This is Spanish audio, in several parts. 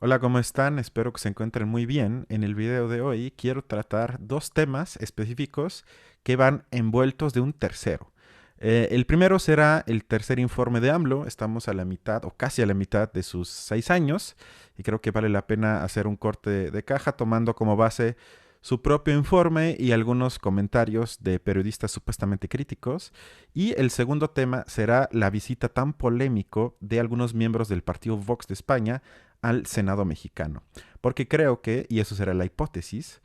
Hola, ¿cómo están? Espero que se encuentren muy bien. En el video de hoy quiero tratar dos temas específicos que van envueltos de un tercero. El primero será el tercer informe de AMLO. Estamos a la mitad o casi a la mitad de sus 6 años y creo que vale la pena hacer un corte de caja tomando como base su propio informe y algunos comentarios de periodistas supuestamente críticos. Y el segundo tema será la visita tan polémico de algunos miembros del partido Vox de España al Senado mexicano. Porque creo que, y eso será la hipótesis,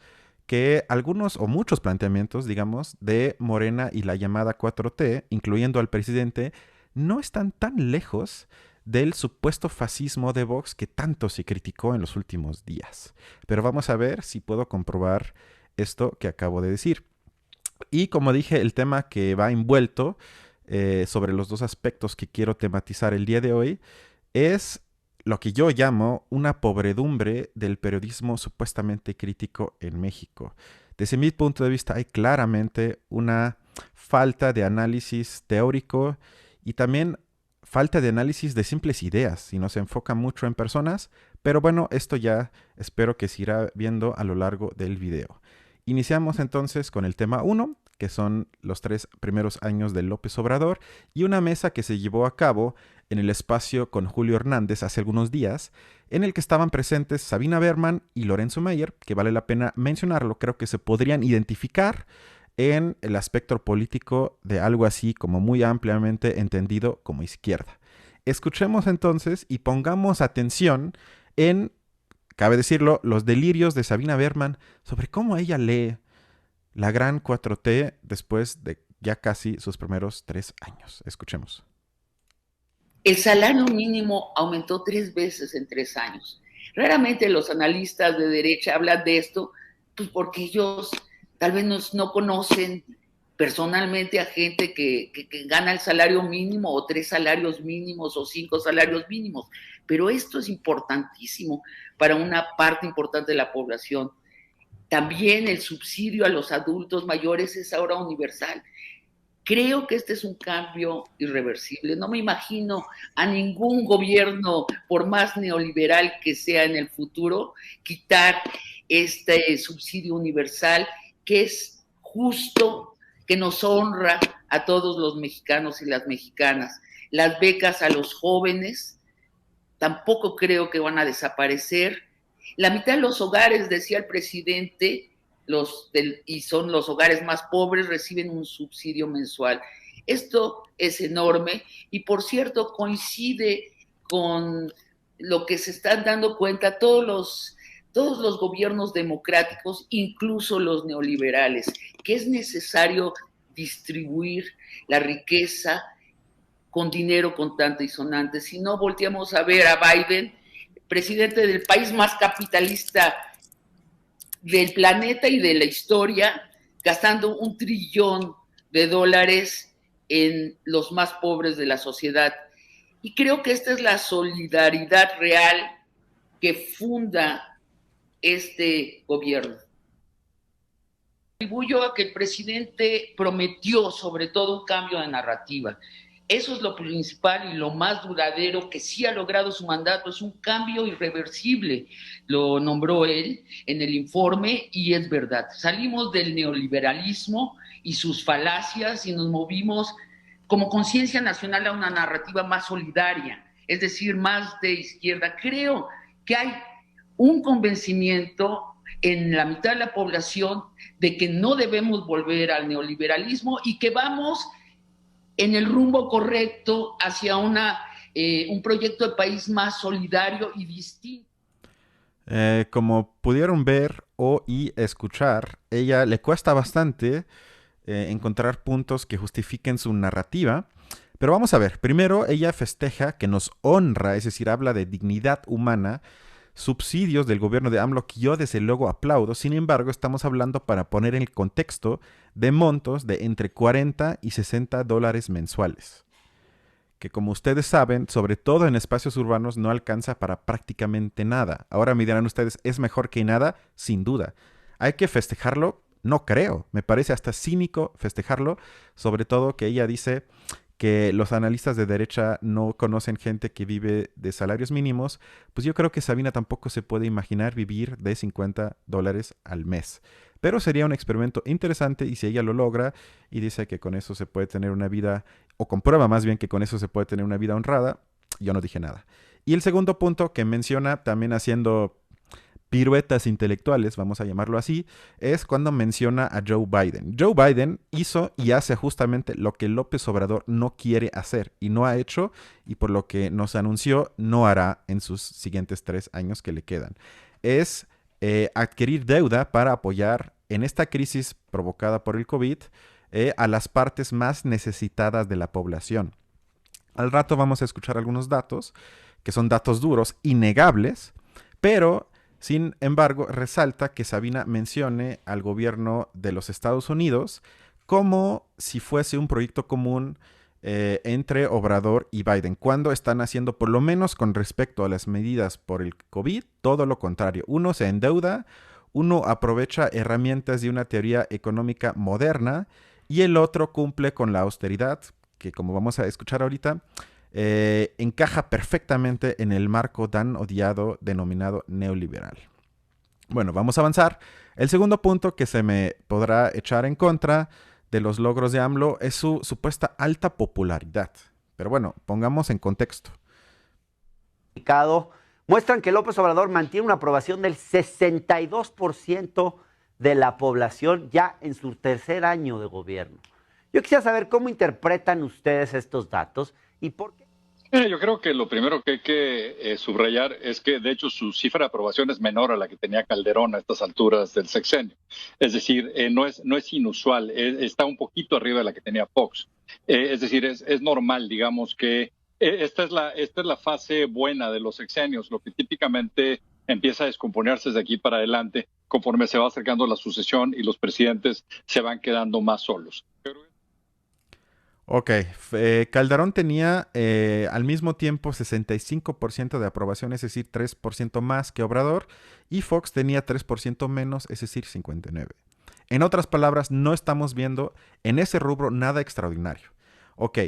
que algunos o muchos planteamientos, digamos, de Morena y la llamada 4T, incluyendo al presidente, no están tan lejos del supuesto fascismo de Vox que tanto se criticó en los últimos días. Pero vamos a ver si puedo comprobar esto que acabo de decir. Y como dije, el tema que va envuelto sobre los dos aspectos que quiero tematizar el día de hoy es lo que yo llamo una pobredumbre del periodismo supuestamente crítico en México. Desde mi punto de vista hay claramente una falta de análisis teórico y también falta de análisis de simples ideas y no se enfoca mucho en personas, pero bueno, esto ya espero que se irá viendo a lo largo del video. Iniciamos entonces con el tema uno, que son los 3 primeros años de López Obrador, y una mesa que se llevó a cabo en el espacio con Julio Hernández hace algunos días, en el que estaban presentes Sabina Berman y Lorenzo Meyer, que vale la pena mencionarlo, creo que se podrían identificar en el aspecto político de algo así como muy ampliamente entendido como izquierda. Escuchemos entonces y pongamos atención en, cabe decirlo, los delirios de Sabina Berman sobre cómo ella lee la gran 4T después de ya casi sus primeros 3 años. Escuchemos. El salario mínimo aumentó 3 veces en 3 años. Raramente los analistas de derecha hablan de esto, pues porque ellos tal vez no conocen personalmente a gente que gana el salario mínimo o 3 salarios mínimos o 5 salarios mínimos. Pero esto es importantísimo para una parte importante de la población. También el subsidio a los adultos mayores es ahora universal. Creo que este es un cambio irreversible. No me imagino a ningún gobierno, por más neoliberal que sea en el futuro, quitar este subsidio universal que es justo, que nos honra a todos los mexicanos y las mexicanas. Las becas a los jóvenes tampoco creo que van a desaparecer. La mitad de los hogares, decía el presidente, y son los hogares más pobres, reciben un subsidio mensual. Esto es enorme y, por cierto, coincide con lo que se están dando cuenta todos los gobiernos democráticos, incluso los neoliberales, que es necesario distribuir la riqueza con dinero contante y sonante. Si no, volteamos a ver a Biden, presidente del país más capitalista del planeta y de la historia, gastando $1 trillón en los más pobres de la sociedad. Y creo que esta es la solidaridad real que funda este gobierno. Atribuyo a que el presidente prometió sobre todo un cambio de narrativa. Eso es lo principal y lo más duradero que sí ha logrado su mandato, es un cambio irreversible, lo nombró él en el informe y es verdad. Salimos del neoliberalismo y sus falacias y nos movimos como conciencia nacional a una narrativa más solidaria, es decir, más de izquierda. Creo que hay un convencimiento en la mitad de la población de que no debemos volver al neoliberalismo y que vamos en el rumbo correcto hacia un proyecto de país más solidario y distinto. Como pudieron ver o y escuchar, ella le cuesta bastante encontrar puntos que justifiquen su narrativa. Pero vamos a ver, primero ella festeja que nos honra, es decir, habla de dignidad humana, subsidios del gobierno de AMLO que yo desde luego aplaudo. Sin embargo, estamos hablando para poner en el contexto de montos de entre 40 y 60 dólares mensuales, que como ustedes saben, sobre todo en espacios urbanos, no alcanza para prácticamente nada. Ahora me dirán ustedes, ¿es mejor que nada? Sin duda. ¿Hay que festejarlo? No creo. Me parece hasta cínico festejarlo, sobre todo que ella dice que los analistas de derecha no conocen gente que vive de salarios mínimos, pues yo creo que Sabina tampoco se puede imaginar vivir de $50 al mes. Pero sería un experimento interesante y si ella lo logra y dice que con eso se puede tener una vida, o comprueba más bien que con eso se puede tener una vida honrada, yo no dije nada. Y el segundo punto que menciona, también haciendo piruetas intelectuales, vamos a llamarlo así, es cuando menciona a Joe Biden. Joe Biden hizo y hace justamente lo que López Obrador no quiere hacer y no ha hecho y por lo que nos anunció no hará en sus siguientes 3 años que le quedan. Es adquirir deuda para apoyar en esta crisis provocada por el COVID a las partes más necesitadas de la población. Al rato vamos a escuchar algunos datos, que son datos duros, innegables, pero sin embargo resalta que Sabina mencione al gobierno de los Estados Unidos como si fuese un proyecto común entre Obrador y Biden, cuando están haciendo, por lo menos con respecto a las medidas por el COVID, todo lo contrario. Uno se endeuda, uno aprovecha herramientas de una teoría económica moderna y el otro cumple con la austeridad, que como vamos a escuchar ahorita, encaja perfectamente en el marco tan odiado denominado neoliberal. Bueno, vamos a avanzar. El segundo punto que se me podrá echar en contra de los logros de AMLO es su supuesta alta popularidad. Pero bueno, pongamos en contexto. Muestran que López Obrador mantiene una aprobación del 62% de la población ya en su tercer año de gobierno. Yo quisiera saber cómo interpretan ustedes estos datos y por qué. Yo creo que lo primero que hay que subrayar es que, de hecho, su cifra de aprobación es menor a la que tenía Calderón a estas alturas del sexenio. Es decir, no es inusual, está un poquito arriba de la que tenía Fox. Es decir, es normal, digamos, que esta es la fase buena de los sexenios, lo que típicamente empieza a descomponerse desde aquí para adelante conforme se va acercando la sucesión y los presidentes se van quedando más solos. Ok, Calderón tenía al mismo tiempo 65% de aprobación, es decir, 3% más que Obrador, y Fox tenía 3% menos, es decir, 59%. En otras palabras, no estamos viendo en ese rubro nada extraordinario. Ok,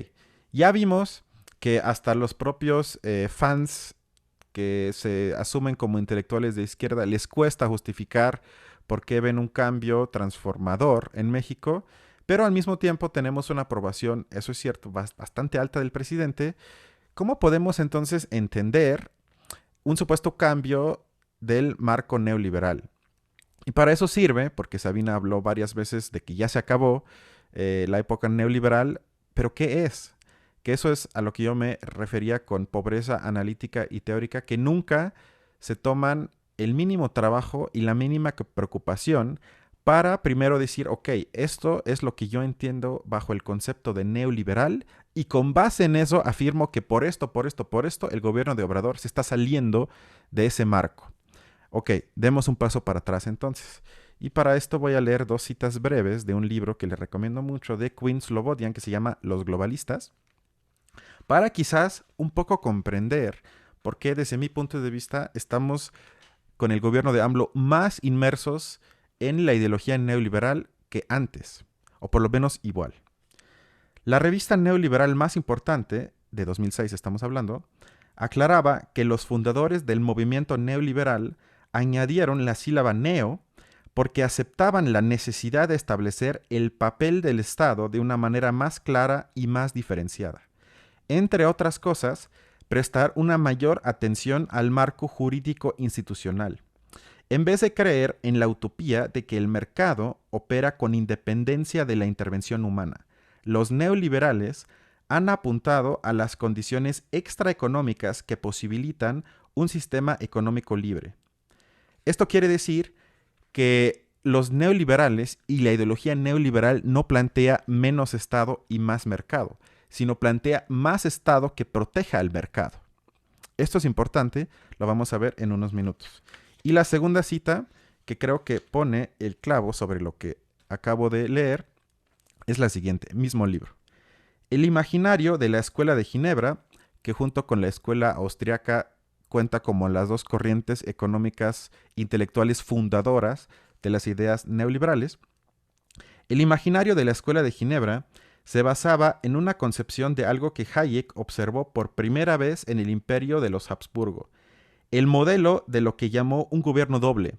ya vimos que hasta los propios fans que se asumen como intelectuales de izquierda les cuesta justificar por qué ven un cambio transformador en México. Pero al mismo tiempo tenemos una aprobación, eso es cierto, bastante alta del presidente. ¿Cómo podemos entonces entender un supuesto cambio del marco neoliberal? Y para eso sirve, porque Sabina habló varias veces de que ya se acabó la época neoliberal, pero ¿qué es? Que eso es a lo que yo me refería con pobreza analítica y teórica, que nunca se toman el mínimo trabajo y la mínima preocupación para primero decir, ok, esto es lo que yo entiendo bajo el concepto de neoliberal y con base en eso afirmo que por esto, el gobierno de Obrador se está saliendo de ese marco. Ok, demos un paso para atrás entonces. Y para esto voy a leer 2 citas breves de un libro que les recomiendo mucho de Quinn Slobodian que se llama Los globalistas, para quizás un poco comprender por qué desde mi punto de vista estamos con el gobierno de AMLO más inmersos en la ideología neoliberal que antes, o por lo menos igual. La revista neoliberal más importante, de 2006 estamos hablando, aclaraba que los fundadores del movimiento neoliberal añadieron la sílaba neo porque aceptaban la necesidad de establecer el papel del Estado de una manera más clara y más diferenciada. Entre otras cosas, prestar una mayor atención al marco jurídico institucional, en vez de creer en la utopía de que el mercado opera con independencia de la intervención humana. Los neoliberales han apuntado a las condiciones extraeconómicas que posibilitan un sistema económico libre. Esto quiere decir que los neoliberales y la ideología neoliberal no plantea menos Estado y más mercado, sino plantea más Estado que proteja al mercado. Esto es importante, lo vamos a ver en unos minutos. Y la segunda cita, que creo que pone el clavo sobre lo que acabo de leer, es la siguiente, mismo libro. El imaginario de la Escuela de Ginebra, que junto con la Escuela Austriaca cuenta como las 2 corrientes económicas intelectuales fundadoras de las ideas neoliberales, el imaginario de la Escuela de Ginebra se basaba en una concepción de algo que Hayek observó por primera vez en el imperio de los Habsburgo, el modelo de lo que llamó un gobierno doble,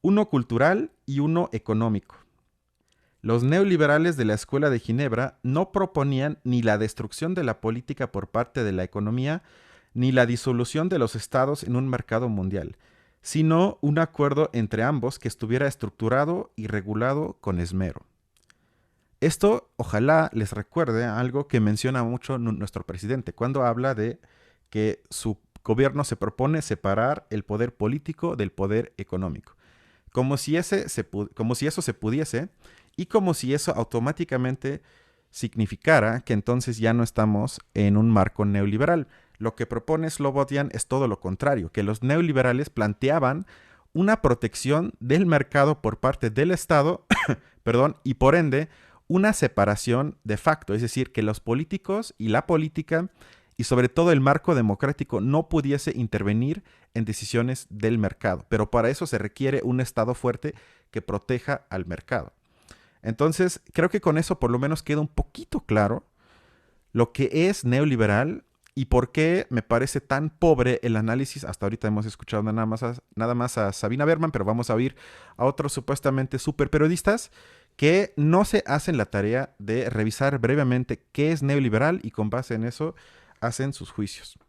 uno cultural y uno económico. Los neoliberales de la Escuela de Ginebra no proponían ni la destrucción de la política por parte de la economía, ni la disolución de los estados en un mercado mundial, sino un acuerdo entre ambos que estuviera estructurado y regulado con esmero. Esto ojalá les recuerde algo que menciona mucho nuestro presidente cuando habla de que su gobierno se propone separar el poder político del poder económico. Como si eso se pudiese y como si eso automáticamente significara que entonces ya no estamos en un marco neoliberal. Lo que propone Slobodian es todo lo contrario, que los neoliberales planteaban una protección del mercado por parte del Estado, perdón, y por ende una separación de facto, es decir, que los políticos y la política y sobre todo el marco democrático no pudiese intervenir en decisiones del mercado. Pero para eso se requiere un Estado fuerte que proteja al mercado. Entonces, creo que con eso por lo menos queda un poquito claro lo que es neoliberal y por qué me parece tan pobre el análisis. Hasta ahorita hemos escuchado nada más a Sabina Berman, pero vamos a oír a otros supuestamente super periodistas que no se hacen la tarea de revisar brevemente qué es neoliberal y con base en eso hacen sus juicios.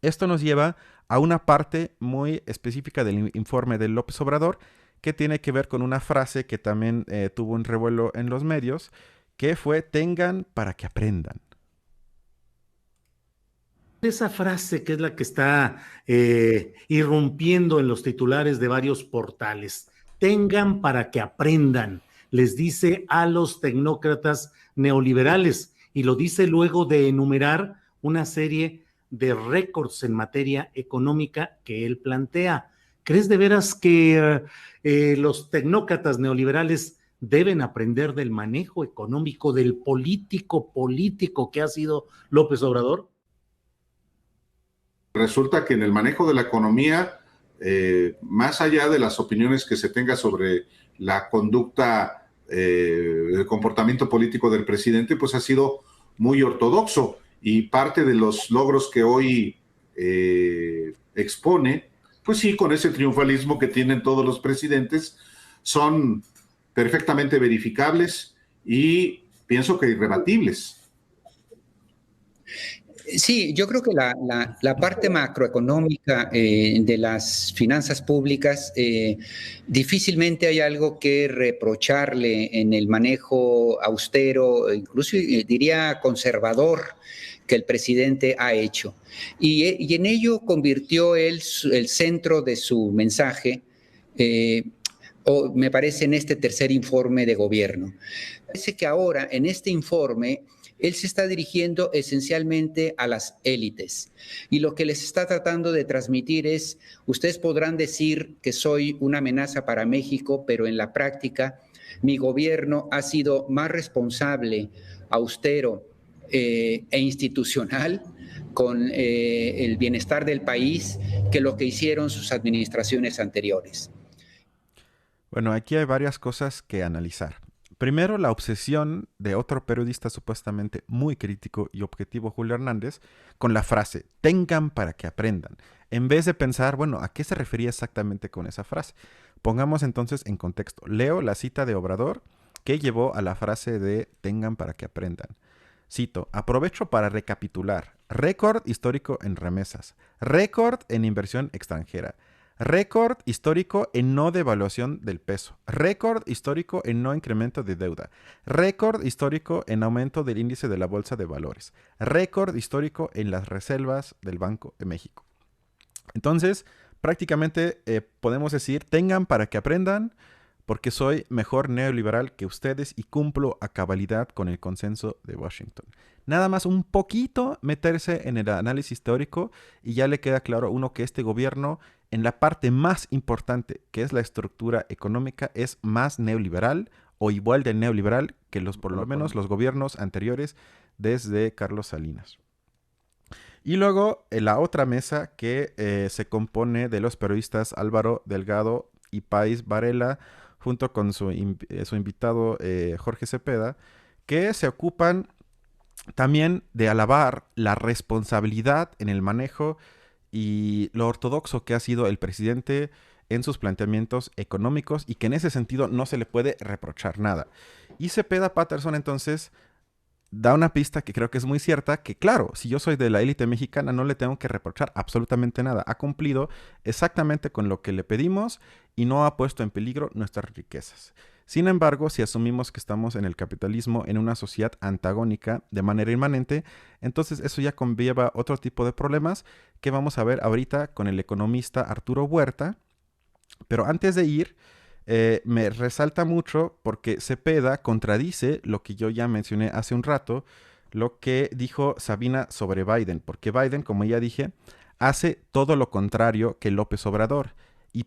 Esto nos lleva a una parte muy específica del informe de López Obrador que tiene que ver con una frase que también tuvo un revuelo en los medios, que fue "tengan para que aprendan". Esa frase que es la que está irrumpiendo en los titulares de varios portales. Tengan para que aprendan, les dice a los tecnócratas neoliberales, y lo dice luego de enumerar una serie de récords en materia económica que él plantea. ¿Crees de veras que los tecnócratas neoliberales deben aprender del manejo económico, del político que ha sido López Obrador? Resulta que en el manejo de la economía, más allá de las opiniones que se tenga sobre la conducta, el comportamiento político del presidente, pues ha sido muy ortodoxo, y parte de los logros que hoy expone, pues sí, con ese triunfalismo que tienen todos los presidentes, son perfectamente verificables y pienso que irrebatibles. Sí, yo creo que la parte macroeconómica de las finanzas públicas, difícilmente hay algo que reprocharle en el manejo austero, incluso diría conservador, que el presidente ha hecho. Y en ello convirtió él el centro de su mensaje, me parece, en este tercer informe de gobierno. Parece que ahora, en este informe, él se está dirigiendo esencialmente a las élites, y lo que les está tratando de transmitir es: ustedes podrán decir que soy una amenaza para México, pero en la práctica mi gobierno ha sido más responsable, austero e institucional con el bienestar del país que lo que hicieron sus administraciones anteriores. Bueno, aquí hay varias cosas que analizar. Primero, la obsesión de otro periodista supuestamente muy crítico y objetivo, Julio Hernández, con la frase "tengan para que aprendan", en vez de pensar, bueno, ¿a qué se refería exactamente con esa frase? Pongamos entonces en contexto. Leo la cita de Obrador que llevó a la frase de "tengan para que aprendan". Cito: "Aprovecho para recapitular. Récord histórico en remesas. Récord en inversión extranjera. Récord histórico en no devaluación del peso. Récord histórico en no incremento de deuda. Récord histórico en aumento del índice de la Bolsa de Valores. Récord histórico en las reservas del Banco de México". Entonces, prácticamente podemos decir: tengan para que aprendan, porque soy mejor neoliberal que ustedes y cumplo a cabalidad con el consenso de Washington. Nada más un poquito meterse en el análisis teórico y ya le queda claro a uno que este gobierno, en la parte más importante, que es la estructura económica, es más neoliberal o igual de neoliberal que por lo menos los gobiernos anteriores desde Carlos Salinas. Y luego la otra mesa que se compone de los periodistas Álvaro Delgado y Pais Varela, junto con su invitado Jorge Cepeda, que se ocupan también de alabar la responsabilidad en el manejo y lo ortodoxo que ha sido el presidente en sus planteamientos económicos y que en ese sentido no se le puede reprochar nada. Y Cepeda Patterson entonces da una pista que creo que es muy cierta, que claro, si yo soy de la élite mexicana no le tengo que reprochar absolutamente nada. Ha cumplido exactamente con lo que le pedimos y no ha puesto en peligro nuestras riquezas. Sin embargo, si asumimos que estamos en el capitalismo en una sociedad antagónica de manera inmanente, entonces eso ya conlleva otro tipo de problemas que vamos a ver ahorita con el economista Arturo Huerta. Pero antes de ir, me resalta mucho porque Cepeda contradice lo que yo ya mencioné hace un rato, lo que dijo Sabina sobre Biden, porque Biden, como ya dije, hace todo lo contrario que López Obrador. Y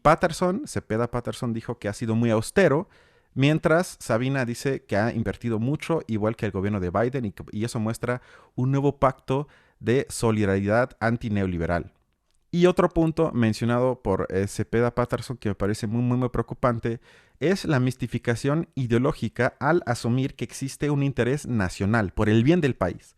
Cepeda Patterson dijo que ha sido muy austero, mientras Sabina dice que ha invertido mucho, igual que el gobierno de Biden, y eso muestra un nuevo pacto de solidaridad antineoliberal. Y otro punto mencionado por Cepeda Patterson que me parece muy preocupante es la mistificación ideológica al asumir que existe un interés nacional por el bien del país.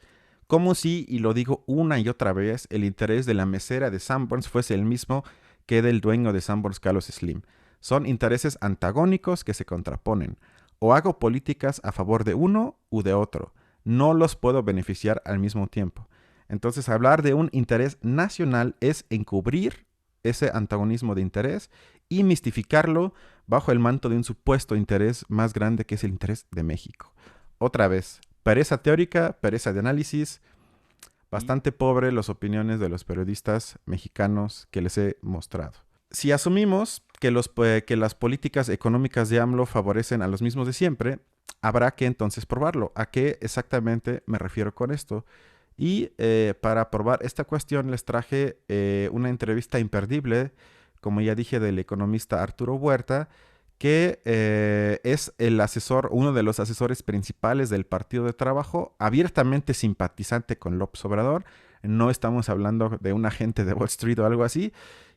Como si, y lo digo una y otra vez, el interés de la mesera de Sanborns fuese el mismo que del dueño de Sanborns, Carlos Slim. Son intereses antagónicos que se contraponen. O hago políticas a favor de uno u de otro. No los puedo beneficiar al mismo tiempo. Entonces, hablar de un interés nacional es encubrir ese antagonismo de interés y mistificarlo bajo el manto de un supuesto interés más grande que es el interés de México. Otra vez, pereza teórica, pereza de análisis, bastante pobre las opiniones de los periodistas mexicanos que les he mostrado. Si asumimos que las políticas económicas de AMLO favorecen a los mismos de siempre, habrá que entonces probarlo. ¿A qué exactamente me refiero con esto? Y para probar esta cuestión les traje una entrevista imperdible, como ya dije, del economista Arturo Huerta, que es el asesor, uno de los asesores principales del Partido de Trabajo, abiertamente simpatizante con López Obrador. No estamos hablando de un agente de Wall Street o algo así,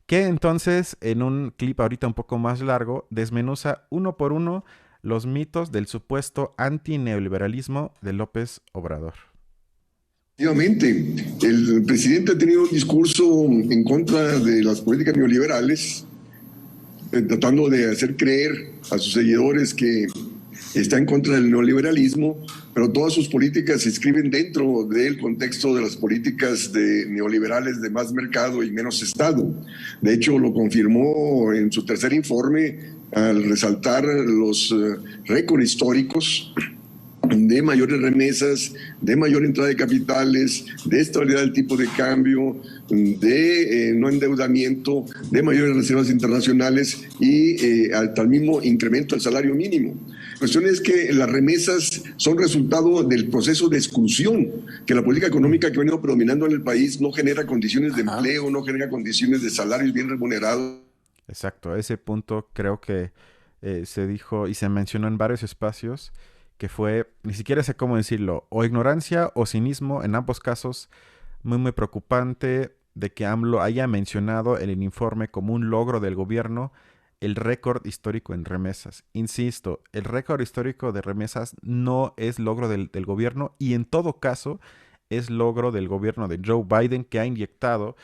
que entonces en un clip ahorita un poco más largo desmenuza uno por uno los mitos del supuesto antineoliberalismo de López Obrador. Efectivamente, el presidente ha tenido un discurso en contra de las políticas neoliberales, tratando de hacer creer a sus seguidores que está en contra del neoliberalismo, pero todas sus políticas se inscriben dentro del contexto de las políticas neoliberales de más mercado y menos Estado. De hecho, lo confirmó en su tercer informe al resaltar los récords históricos de mayores remesas, de mayor entrada de capitales, de estabilidad del tipo de cambio, de no endeudamiento, de mayores reservas internacionales y hasta el mismo incremento del salario mínimo. La cuestión es que las remesas son resultado del proceso de exclusión, que la política económica que ha venido predominando en el país no genera condiciones de empleo, no genera condiciones de salarios bien remunerados. Exacto, a ese punto creo que se dijo y se mencionó en varios espacios, que fue, ni siquiera sé cómo decirlo, o ignorancia o cinismo, en ambos casos, muy preocupante de que AMLO haya mencionado en el informe como un logro del gobierno el récord histórico en remesas. Insisto, el récord histórico de remesas no es logro del gobierno y en todo caso es logro del gobierno de Joe Biden, que ha inyectado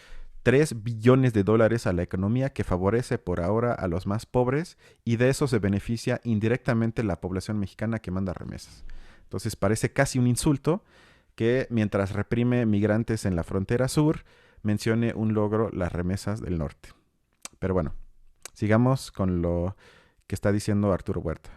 $3 billones a la economía, que favorece por ahora a los más pobres, y de eso se beneficia indirectamente la población mexicana que manda remesas. Entonces parece casi un insulto que mientras reprime migrantes en la frontera sur, mencione un logro las remesas del norte. Pero bueno, sigamos con lo que está diciendo Arturo Huerta.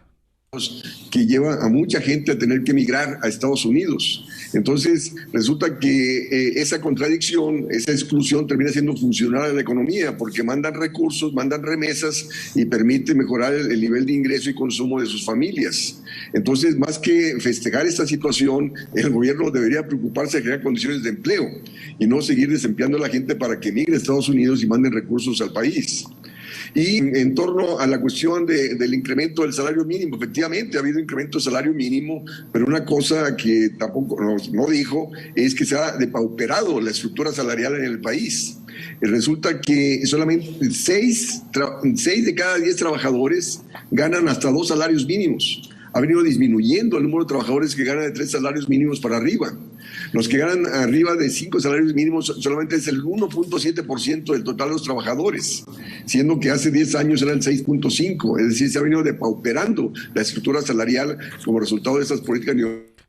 Que lleva a mucha gente a tener que emigrar a Estados Unidos. Entonces, resulta que esa contradicción, esa exclusión termina siendo funcional a la economía, porque mandan recursos, mandan remesas y permite mejorar el nivel de ingreso y consumo de sus familias. Entonces, más que festejar esta situación, el gobierno debería preocuparse de crear condiciones de empleo y no seguir desempleando a la gente para que emigre a Estados Unidos y manden recursos al país. Y en torno a la cuestión del incremento del salario mínimo, efectivamente ha habido incremento del salario mínimo, pero una cosa que tampoco no dijo es que se ha depauperado la estructura salarial en el país. Resulta que solamente 6 de cada 10 trabajadores ganan hasta 2 salarios mínimos. ha venido disminuyendo el número de trabajadores que ganan de 3 salarios mínimos para arriba. Los que ganan arriba de 5 salarios mínimos solamente es el 1.7% del total de los trabajadores, siendo que hace 10 años era el 6.5%. Es decir, se ha venido depauperando la estructura salarial como resultado de estas políticas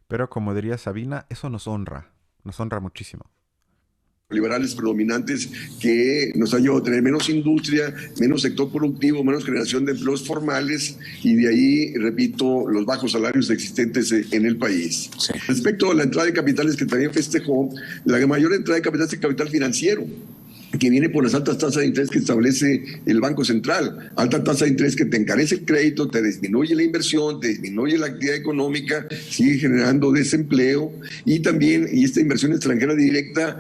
Pero como diría Sabina, eso nos honra muchísimo. Liberales predominantes que nos han llevado a tener menos industria, menos sector productivo, menos generación de empleos formales y de ahí, repito, los bajos salarios existentes en el país. Sí. Respecto a la entrada de capitales que también festejó, la mayor entrada de capital es el capital financiero, que viene por las altas tasas de interés que establece el Banco Central. Alta tasa de interés que te encarece el crédito, te disminuye la inversión, te disminuye la actividad económica, sigue generando desempleo y también, y esta inversión extranjera directa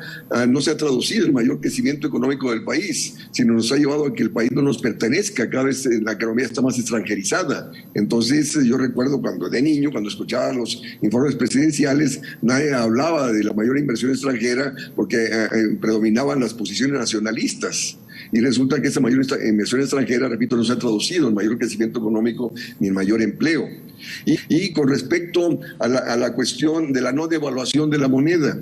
no se ha traducido en mayor crecimiento económico del país, sino nos ha llevado a que el país no nos pertenezca, cada vez la economía está más extranjerizada. Entonces yo recuerdo cuando de niño, cuando escuchaba los informes presidenciales, nadie hablaba de la mayor inversión extranjera porque predominaban las posiciones nacionalistas. Y resulta que esa mayor inversión extranjera, repito, no se ha traducido en mayor crecimiento económico ni en mayor empleo. Y con respecto a la cuestión de la no devaluación de la moneda,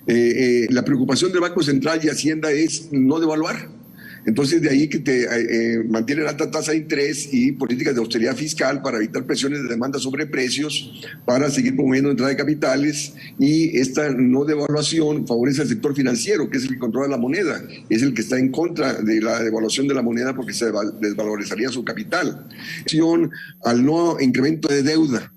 la preocupación del Banco Central y Hacienda es no devaluar. Entonces, de ahí que te mantienen alta tasa de interés y políticas de austeridad fiscal para evitar presiones de demanda sobre precios, para seguir promoviendo entrada de capitales, y esta no devaluación favorece al sector financiero, que es el que controla la moneda, es el que está en contra de la devaluación de la moneda porque se desvalorizaría su capital. Al no incremento de deuda,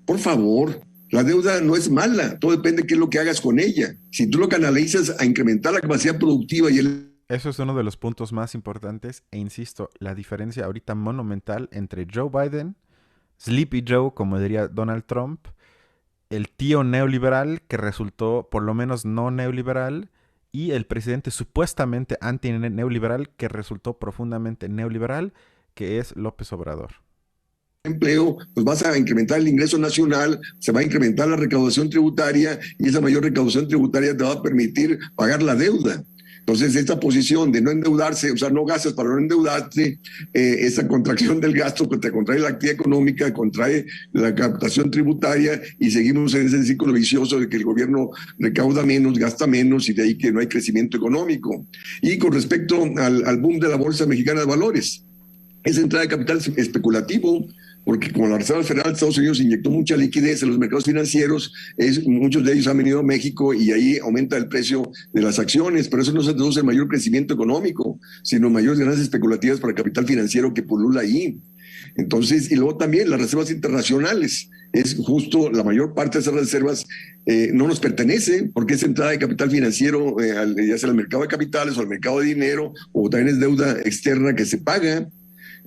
por favor. La deuda no es mala, todo depende de qué es lo que hagas con ella. Si tú lo canalizas a incrementar la capacidad productiva y Eso es uno de los puntos más importantes e insisto, la diferencia ahorita monumental entre Joe Biden, Sleepy Joe, como diría Donald Trump, el tío neoliberal que resultó por lo menos no neoliberal y el presidente supuestamente anti-neoliberal que resultó profundamente neoliberal, que es López Obrador. Empleo, pues vas a incrementar el ingreso nacional, se va a incrementar la recaudación tributaria y esa mayor recaudación tributaria te va a permitir pagar la deuda. Entonces, esta posición de no endeudarse, o sea, no gastas para no endeudarte, esa contracción del gasto que te contrae la actividad económica, contrae la captación tributaria y seguimos en ese ciclo vicioso de que el gobierno recauda menos, gasta menos y de ahí que no hay crecimiento económico. Y con respecto al boom de la Bolsa Mexicana de Valores, esa entrada de capital especulativo, porque como la Reserva Federal de Estados Unidos inyectó mucha liquidez en los mercados financieros, muchos de ellos han venido a México y ahí aumenta el precio de las acciones, pero eso no se traduce en mayor crecimiento económico, sino mayores ganancias especulativas para el capital financiero que pulula ahí. Entonces, y luego también las reservas internacionales, es justo la mayor parte de esas reservas no nos pertenece, porque es entrada de capital financiero, ya sea al mercado de capitales o al mercado de dinero, o también es deuda externa que se paga.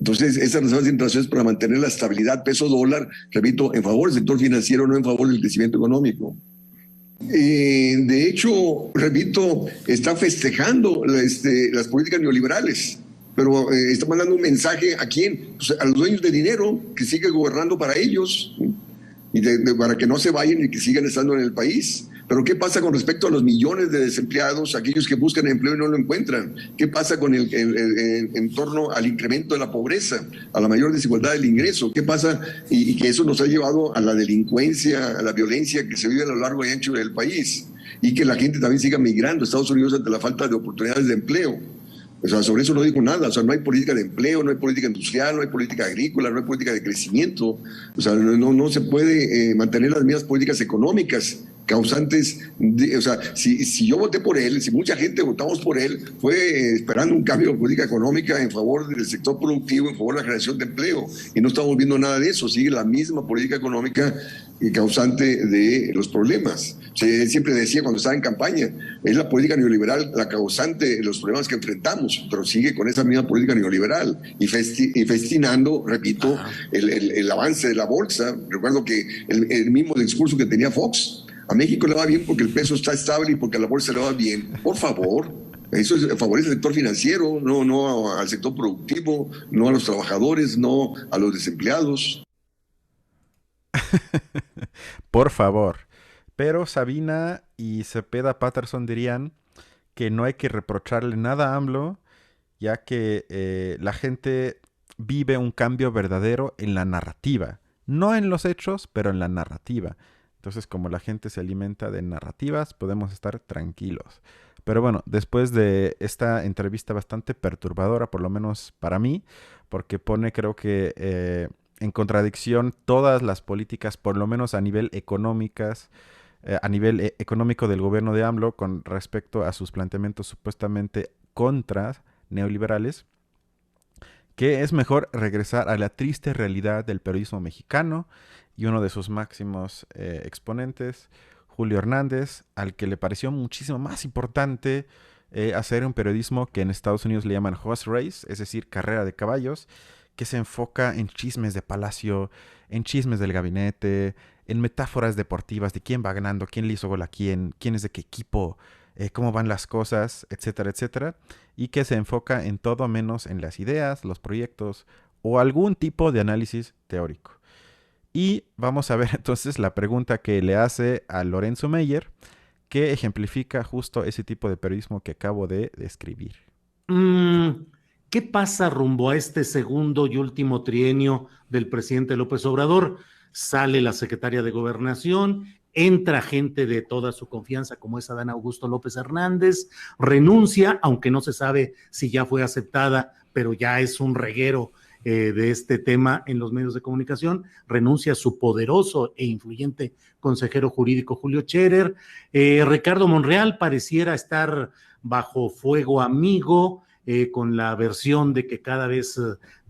Entonces, esas reservas internacionales para mantener la estabilidad peso-dólar, repito, en favor del sector financiero, no en favor del crecimiento económico. De hecho, repito, está festejando las políticas neoliberales, pero está mandando un mensaje ¿a quién? Pues a los dueños de dinero, que sigue gobernando para ellos, y para que no se vayan y que sigan estando en el país. Pero ¿qué pasa con respecto a los millones de desempleados, aquellos que buscan empleo y no lo encuentran? ¿Qué pasa con en torno al incremento de la pobreza, a la mayor desigualdad del ingreso? ¿Qué pasa? Y que eso nos ha llevado a la delincuencia, a la violencia que se vive a lo largo y ancho del país, y que la gente también siga migrando a Estados Unidos ante la falta de oportunidades de empleo. O sea, sobre eso no digo nada. O sea, no hay política de empleo, no hay política industrial, no hay política agrícola, no hay política de crecimiento. O sea, no se puede mantener las mismas políticas económicas causantes o sea, si yo voté por él, si mucha gente votamos por él, fue esperando un cambio de política económica en favor del sector productivo, en favor de la generación de empleo, y no estamos viendo nada de eso. Sigue la misma política económica causante de los problemas. Él siempre decía cuando estaba en campaña, es la política neoliberal la causante de los problemas que enfrentamos, pero sigue con esa misma política neoliberal y festinando, repito, el avance de la bolsa. Recuerdo que el mismo discurso que tenía Fox, a México le va bien porque el peso está estable y porque a la bolsa le va bien. Por favor, eso favorece al sector financiero, no al sector productivo, no a los trabajadores, no a los desempleados. Por favor. Pero Sabina y Cepeda Patterson dirían que no hay que reprocharle nada a AMLO, ya que la gente vive un cambio verdadero en la narrativa. no en los hechos, pero en la narrativa. Entonces, como la gente se alimenta de narrativas, podemos estar tranquilos. Pero bueno, después de esta entrevista bastante perturbadora, por lo menos para mí, porque pone, creo que en contradicción todas las políticas, por lo menos a nivel económico del gobierno de AMLO con respecto a sus planteamientos supuestamente contra neoliberales, que es mejor regresar a la triste realidad del periodismo mexicano, y uno de sus máximos exponentes, Julio Hernández, al que le pareció muchísimo más importante hacer un periodismo que en Estados Unidos le llaman horse race, es decir, carrera de caballos, que se enfoca en chismes de palacio, en chismes del gabinete, en metáforas deportivas de quién va ganando, quién le hizo gol a quién es de qué equipo, cómo van las cosas, etcétera, etcétera, y que se enfoca en todo menos en las ideas, los proyectos o algún tipo de análisis teórico. Y vamos a ver entonces la pregunta que le hace a Lorenzo Meyer, que ejemplifica justo ese tipo de periodismo que acabo de describir. ¿Qué pasa rumbo a este segundo y último trienio del presidente López Obrador? Sale la secretaria de Gobernación, entra gente de toda su confianza como es Adán Augusto López Hernández, renuncia, aunque no se sabe si ya fue aceptada, pero ya es un reguero de este tema en los medios de comunicación, renuncia su poderoso e influyente consejero jurídico Julio Scherer. Ricardo Monreal pareciera estar bajo fuego amigo, con la versión de que cada vez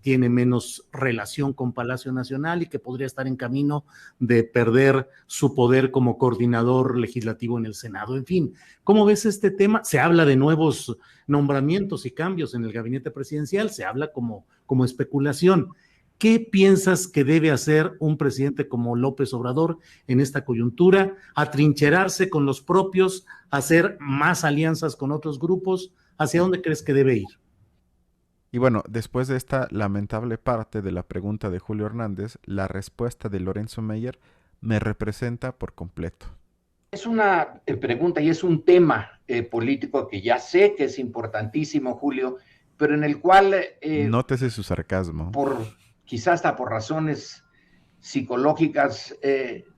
tiene menos relación con Palacio Nacional y que podría estar en camino de perder su poder como coordinador legislativo en el Senado. En fin, ¿cómo ves este tema? Se habla de nuevos nombramientos y cambios en el gabinete presidencial, se habla como especulación. ¿Qué piensas que debe hacer un presidente como López Obrador en esta coyuntura? ¿Atrincherarse con los propios, hacer más alianzas con otros grupos? ¿Hacia dónde crees que debe ir? Y bueno, después de esta lamentable parte de la pregunta de Julio Hernández, la respuesta de Lorenzo Meyer me representa por completo. Es una pregunta y es un tema político que ya sé que es importantísimo, Julio, pero en el cual... Nótese su sarcasmo. Quizás hasta por razones psicológicas,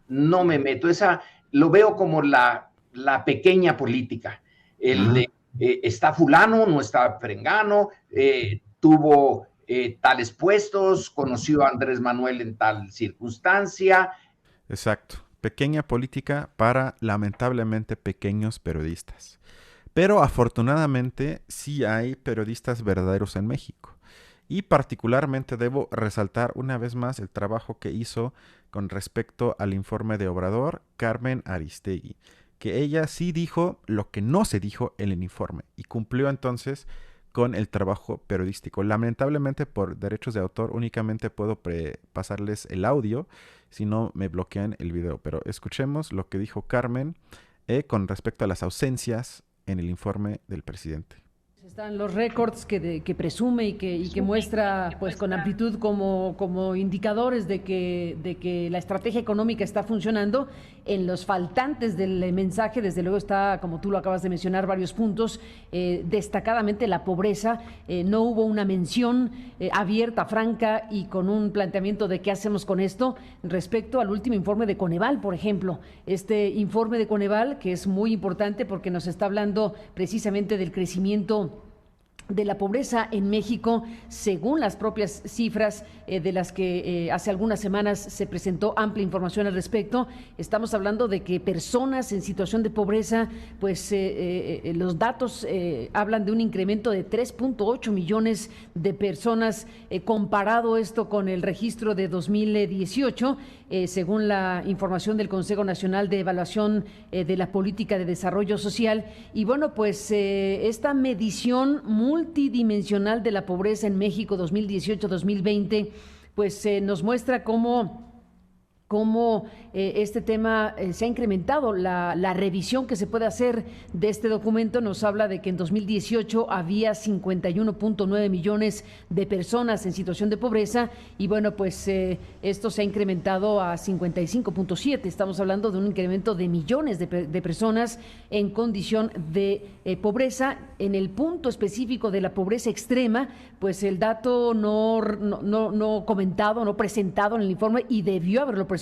no me meto. Lo veo como la pequeña política. Está fulano, no está perengano, tuvo tales puestos, conoció a Andrés Manuel en tal circunstancia. Exacto. Pequeña política para lamentablemente pequeños periodistas. Pero afortunadamente sí hay periodistas verdaderos en México. Y particularmente debo resaltar una vez más el trabajo que hizo con respecto al informe de Obrador, Carmen Aristegui, que ella sí dijo lo que no se dijo en el informe y cumplió entonces con el trabajo periodístico. Lamentablemente por derechos de autor únicamente puedo pasarles el audio, si no me bloquean el video, pero escuchemos lo que dijo Carmen con respecto a las ausencias en el informe del presidente. Están los récords que presume y que muestra pues con amplitud como indicadores de que la estrategia económica está funcionando. En los faltantes del mensaje, desde luego está, como tú lo acabas de mencionar, varios puntos, destacadamente la pobreza. No hubo una mención abierta, franca y con un planteamiento de qué hacemos con esto respecto al último informe de Coneval, por ejemplo. Este informe de Coneval, que es muy importante porque nos está hablando precisamente del crecimiento de la pobreza en México, según las propias cifras de las que hace algunas semanas se presentó amplia información al respecto. Estamos hablando de que personas en situación de pobreza, pues los datos hablan de un incremento de 3.8 millones de personas, comparado esto con el registro de 2018, según la información del Consejo Nacional de Evaluación de la Política de Desarrollo Social. Y bueno, pues esta medición multidimensional de la pobreza en México 2018-2020, pues nos muestra cómo cómo este tema se ha incrementado. La revisión que se puede hacer de este documento nos habla de que en 2018 había 51.9 millones de personas en situación de pobreza y bueno, pues esto se ha incrementado a 55.7. Estamos hablando de un incremento de millones de personas en condición de pobreza. En el punto específico de la pobreza extrema, pues el dato no comentado, no presentado en el informe, y debió haberlo presentado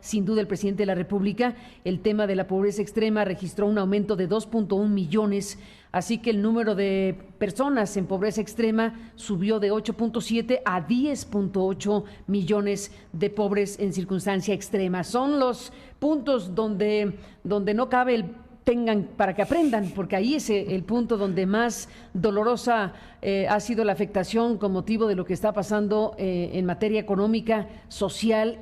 sin duda el presidente de la República. El tema de la pobreza extrema registró un aumento de 2.1 millones, así que el número de personas en pobreza extrema subió de 8.7 a 10.8 millones de pobres en circunstancia extrema. Son los puntos donde no cabe el tengan para que aprendan, porque ahí es el punto donde más dolorosa ha sido la afectación con motivo de lo que está pasando en materia económica, social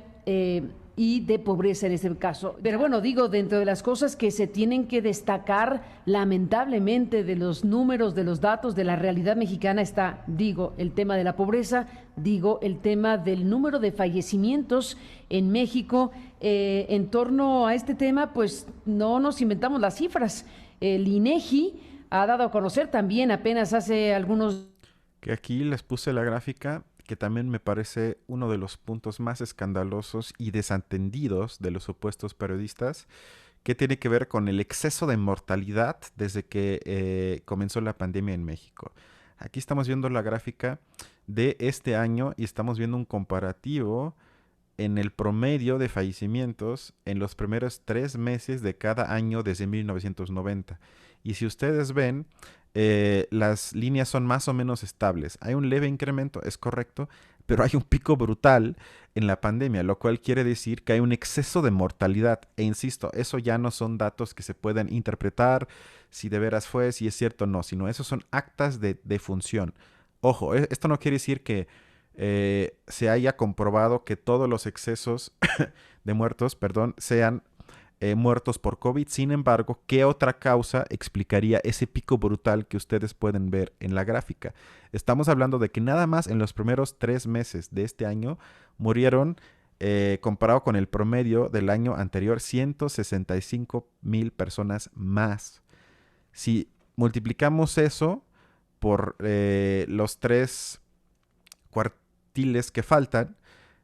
y de pobreza en este caso. Pero bueno, digo, dentro de las cosas que se tienen que destacar lamentablemente de los números, de los datos, de la realidad mexicana está, digo, el tema de la pobreza, digo, el tema del número de fallecimientos en México. En torno a este tema, pues no nos inventamos las cifras. El INEGI ha dado a conocer también apenas hace algunos... Que aquí les puse la gráfica, que también me parece uno de los puntos más escandalosos y desatendidos de los supuestos periodistas, que tiene que ver con el exceso de mortalidad desde que comenzó la pandemia en México. Aquí estamos viendo la gráfica de este año y estamos viendo un comparativo en el promedio de fallecimientos en los primeros 3 meses de cada año desde 1990. Y si ustedes ven, las líneas son más o menos estables. Hay un leve incremento, es correcto, pero hay un pico brutal en la pandemia, lo cual quiere decir que hay un exceso de mortalidad. E insisto, eso ya no son datos que se pueden interpretar si de veras fue, si es cierto o no, sino esos son actas de defunción. Ojo, esto no quiere decir que se haya comprobado que todos los excesos de muertos, sean muertos por COVID. Sin embargo, ¿qué otra causa explicaría ese pico brutal que ustedes pueden ver en la gráfica? Estamos hablando de que nada más en los primeros 3 meses de este año murieron, comparado con el promedio del año anterior, 165,000 personas más. Si multiplicamos eso por los 3 cuartiles que faltan,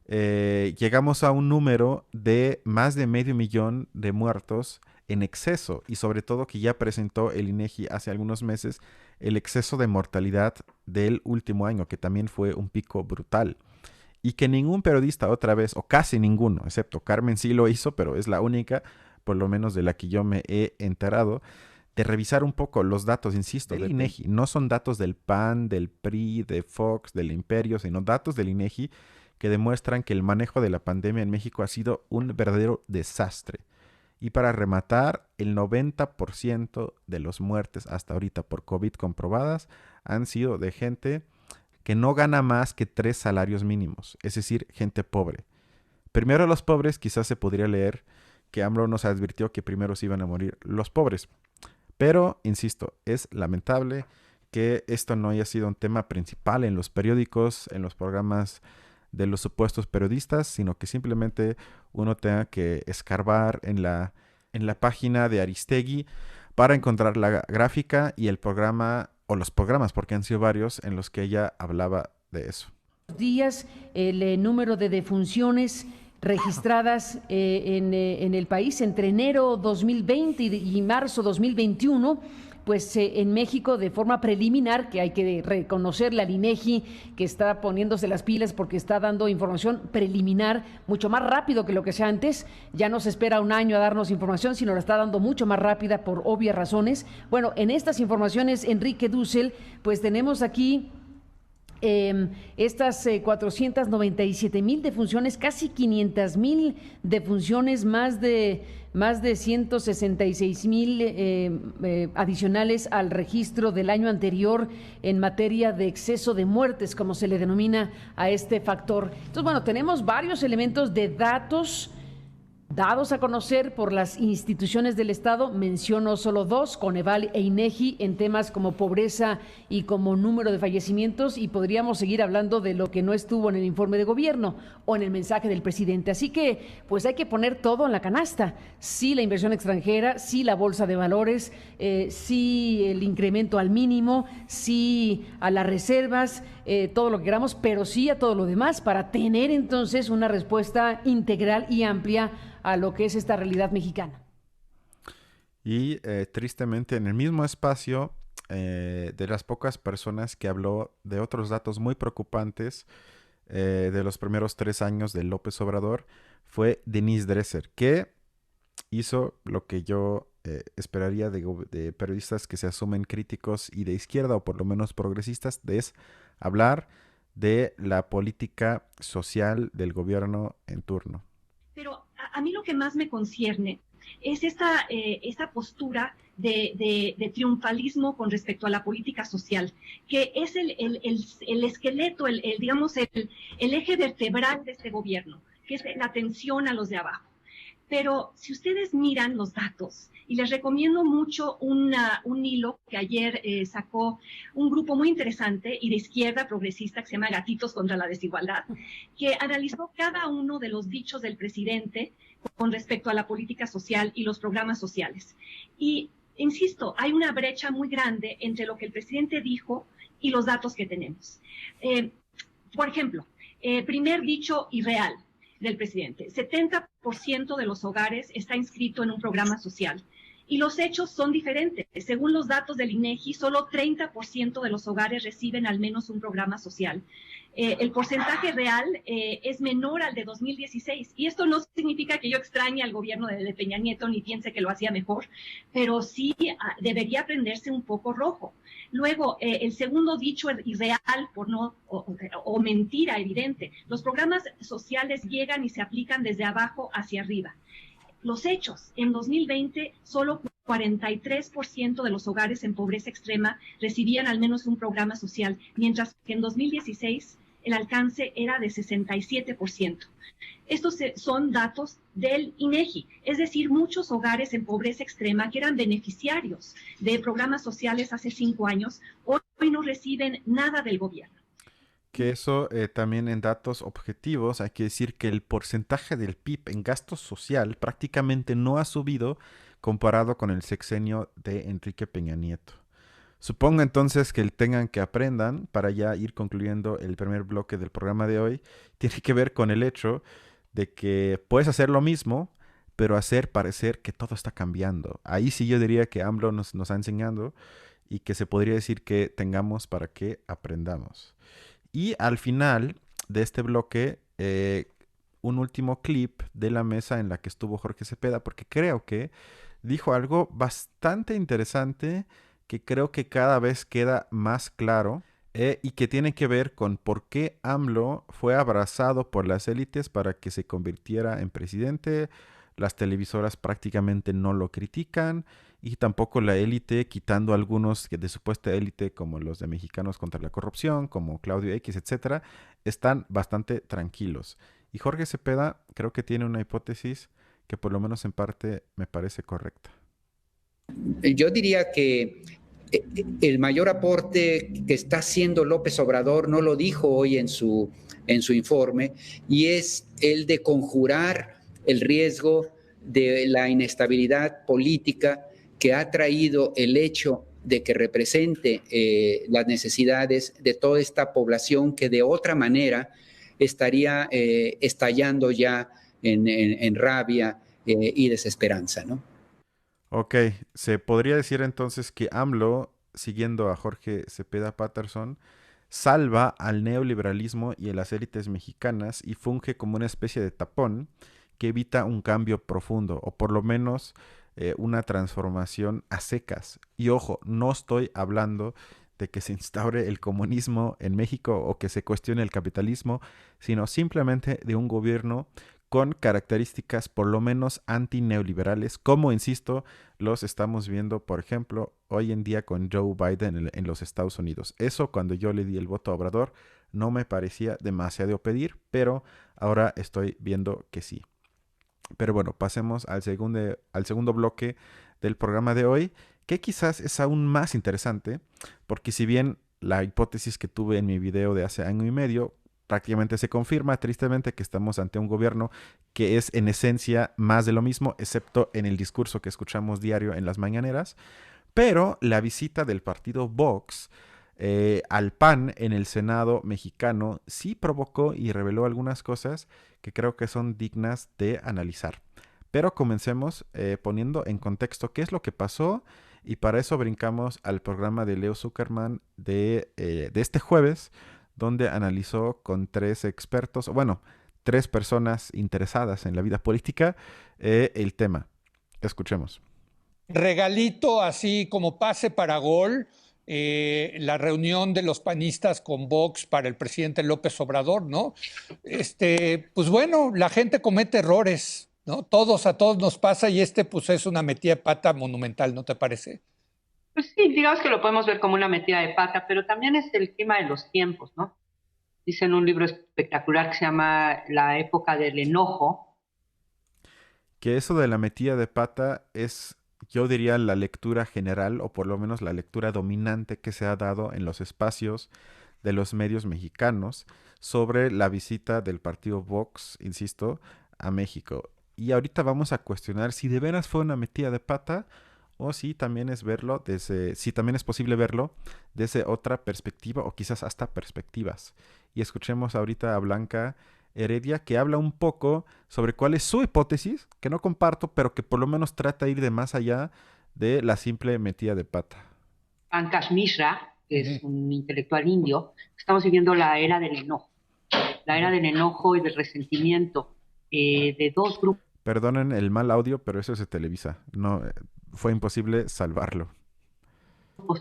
llegamos a un número de más de 500,000 de muertos en exceso, y sobre todo que ya presentó el INEGI hace algunos meses el exceso de mortalidad del último año, que también fue un pico brutal, y que ningún periodista otra vez, o casi ninguno, excepto Carmen sí lo hizo, pero es la única, por lo menos de la que yo me he enterado, de revisar un poco los datos, insisto, del INEGI. No son datos del PAN, del PRI, de Fox, del Imperio, sino datos del INEGI que demuestran que el manejo de la pandemia en México ha sido un verdadero desastre. Y para rematar, el 90% de las muertes hasta ahorita por COVID comprobadas han sido de gente que no gana más que 3 salarios mínimos, es decir, gente pobre. Primero los pobres, quizás se podría leer que AMLO nos advirtió que primero se iban a morir los pobres. Pero, insisto, es lamentable que esto no haya sido un tema principal en los periódicos, en los programas de los supuestos periodistas, sino que simplemente uno tenga que escarbar en la página de Aristegui para encontrar la gráfica y el programa, o los programas, porque han sido varios, en los que ella hablaba de eso. Días, el número de defunciones registradas en el país entre enero 2020 y marzo 2021, pues en México, de forma preliminar, que hay que reconocerle al INEGI que está poniéndose las pilas porque está dando información preliminar mucho más rápido que lo que sea antes. Ya no se espera un año a darnos información, sino la está dando mucho más rápida por obvias razones. Bueno, en estas informaciones, Enrique Dussel, pues tenemos aquí estas 497,000 defunciones, casi 500,000 defunciones, más de 166,000 adicionales al registro del año anterior en materia de exceso de muertes, como se le denomina a este factor. Entonces, bueno, tenemos varios elementos de datos dados a conocer por las instituciones del Estado. Menciono solo dos, Coneval e INEGI, en temas como pobreza y como número de fallecimientos, y podríamos seguir hablando de lo que no estuvo en el informe de gobierno o en el mensaje del presidente. Así que, pues hay que poner todo en la canasta. Sí la inversión extranjera, sí la bolsa de valores, sí el incremento al mínimo, sí a las reservas, todo lo que queramos, pero sí a todo lo demás, para tener entonces una respuesta integral y amplia a lo que es esta realidad mexicana. Y tristemente en el mismo espacio, de las pocas personas que habló de otros datos muy preocupantes de los primeros 3 años de López Obrador, fue Denise Dresser, que hizo lo que yo esperaría de periodistas que se asumen críticos y de izquierda, o por lo menos progresistas, es hablar de la política social del gobierno en turno. Pero a mí lo que más me concierne es esta postura de triunfalismo con respecto a la política social, que es el esqueleto, digamos, el eje vertebral de este gobierno, que es la atención a los de abajo. Pero si ustedes miran los datos, y les recomiendo mucho un hilo que ayer sacó un grupo muy interesante y de izquierda progresista que se llama Gatitos contra la Desigualdad, que analizó cada uno de los dichos del presidente con respecto a la política social y los programas sociales. Y, insisto, hay una brecha muy grande entre lo que el presidente dijo y los datos que tenemos. Por ejemplo, primer dicho irreal del presidente: 70% de los hogares está inscrito en un programa social. Y los hechos son diferentes. Según los datos del INEGI, solo 30% de los hogares reciben al menos un programa social. El porcentaje real es menor al de 2016. Y esto no significa que yo extrañe al gobierno de Peña Nieto ni piense que lo hacía mejor, pero sí debería prenderse un poco rojo. Luego, el segundo dicho irreal o mentira evidente: los programas sociales llegan y se aplican desde abajo hacia arriba. Los hechos: en 2020, solo 43% de los hogares en pobreza extrema recibían al menos un programa social, mientras que en 2016 el alcance era de 67%. Estos son datos del INEGI, es decir, muchos hogares en pobreza extrema que eran beneficiarios de programas sociales hace 5 años, hoy no reciben nada del gobierno. Que eso también en datos objetivos hay que decir que el porcentaje del PIB en gasto social prácticamente no ha subido comparado con el sexenio de Enrique Peña Nieto. Supongo entonces que el tengan que aprendan, para ya ir concluyendo el primer bloque del programa de hoy, tiene que ver con el hecho de que puedes hacer lo mismo, pero hacer parecer que todo está cambiando. Ahí sí yo diría que AMLO nos ha enseñado, y que se podría decir que tengamos para que aprendamos. Y al final de este bloque, un último clip de la mesa en la que estuvo Jorge Cepeda, porque creo que dijo algo bastante interesante que creo que cada vez queda más claro, y que tiene que ver con por qué AMLO fue abrazado por las élites para que se convirtiera en presidente. Las televisoras prácticamente no lo critican, y tampoco la élite, quitando algunos de supuesta élite como los de Mexicanos contra la Corrupción, como Claudio X, etcétera, están bastante tranquilos. Y Jorge Cepeda creo que tiene una hipótesis que por lo menos en parte me parece correcta. Yo diría que el mayor aporte que está haciendo López Obrador, no lo dijo hoy en su informe, y es el de conjurar el riesgo de la inestabilidad política que ha traído el hecho de que represente las necesidades de toda esta población que de otra manera estaría estallando ya en rabia y desesperanza, ¿no? Ok, se podría decir entonces que AMLO, siguiendo a Jorge Cepeda Patterson, salva al neoliberalismo y a las élites mexicanas y funge como una especie de tapón que evita un cambio profundo, o por lo menos una transformación a secas. Y ojo, no estoy hablando de que se instaure el comunismo en México o que se cuestione el capitalismo, sino simplemente de un gobierno con características por lo menos antineoliberales, como, insisto, los estamos viendo, por ejemplo, hoy en día con Joe Biden en los Estados Unidos. Eso, cuando yo le di el voto a Obrador, no me parecía demasiado pedir, pero ahora estoy viendo que sí. Pero bueno, pasemos al segundo bloque del programa de hoy, que quizás es aún más interesante, porque si bien la hipótesis que tuve en mi video de hace año y medio prácticamente se confirma, tristemente, que estamos ante un gobierno que es en esencia más de lo mismo, excepto en el discurso que escuchamos diario en las mañaneras. Pero la visita del partido Vox al PAN en el Senado mexicano sí provocó y reveló algunas cosas que creo que son dignas de analizar. Pero comencemos poniendo en contexto qué es lo que pasó, y para eso brincamos al programa de Leo Zuckerman de este jueves, donde analizó con tres expertos, bueno, tres personas interesadas en la vida política, el tema. Escuchemos. Regalito así como pase para gol, la reunión de los panistas con Vox para el presidente López Obrador, ¿no? Pues bueno, la gente comete errores, ¿no? A todos nos pasa, y pues es una metida de pata monumental, ¿no te parece? Pues sí, digamos que lo podemos ver como una metida de pata, pero también es el tema de los tiempos, ¿no? Dice en un libro espectacular que se llama La época del enojo. Que eso de la metida de pata es, yo diría, la lectura general, o por lo menos la lectura dominante que se ha dado en los espacios de los medios mexicanos sobre la visita del partido Vox, insisto, a México. Y ahorita vamos a cuestionar si de veras fue una metida de pata, o si también si también es posible verlo desde otra perspectiva, o quizás hasta perspectivas. Y escuchemos ahorita a Blanca Heredia, que habla un poco sobre cuál es su hipótesis, que no comparto, pero que por lo menos trata de ir de más allá de la simple metida de pata. Pankaj Mishra, que es un intelectual indio, estamos viviendo la era del enojo y del resentimiento de dos grupos. Perdonen el mal audio, pero eso se televisa. No, fue imposible salvarlo.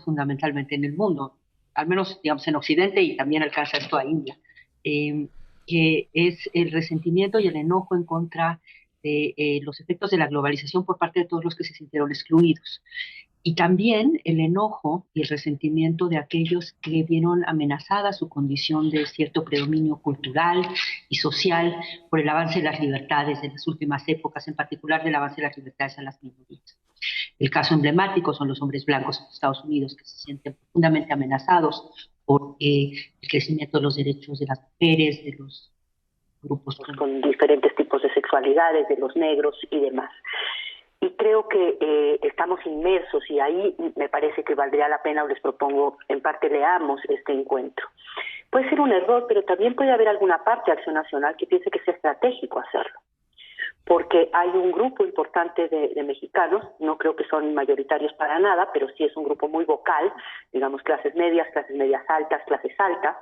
Fundamentalmente en el mundo, al menos digamos en Occidente, y también alcanza esto a India, que es el resentimiento y el enojo en contra de los efectos de la globalización por parte de todos los que se sintieron excluidos. Y también el enojo y el resentimiento de aquellos que vieron amenazada su condición de cierto predominio cultural y social por el avance de las libertades de las últimas épocas, en particular del avance de las libertades a las minorías. El caso emblemático son los hombres blancos en Estados Unidos, que se sienten profundamente amenazados por el crecimiento de los derechos de las mujeres, de los grupos con diferentes tipos de sexualidades, de los negros y demás. Y creo que estamos inmersos, y ahí me parece que valdría la pena, o les propongo, en parte leamos este encuentro. Puede ser un error, pero también puede haber alguna parte de Acción Nacional que piense que sea estratégico hacerlo, porque hay un grupo importante de mexicanos, no creo que son mayoritarios para nada, pero sí es un grupo muy vocal, digamos clases medias altas, clases altas,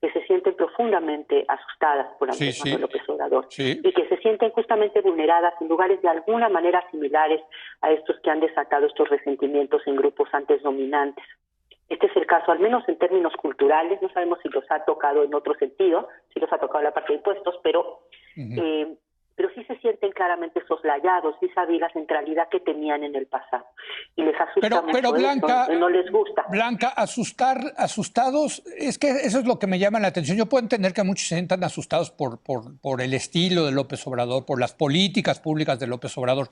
que se sienten profundamente asustadas por Andrés Manuel López Obrador, y que se sienten justamente vulneradas en lugares de alguna manera similares a estos que han desatado estos resentimientos en grupos antes dominantes. Este es el caso, al menos en términos culturales, no sabemos si los ha tocado en otro sentido, si los ha tocado la parte de impuestos, pero sí se sienten claramente soslayados vis-a-vis la centralidad que tenían en el pasado. Y les asusta mucho pero Blanca, eso, no les gusta. Blanca, asustados, es que eso es lo que me llama la atención. Yo puedo entender que muchos se sientan asustados por el estilo de López Obrador, por las políticas públicas de López Obrador,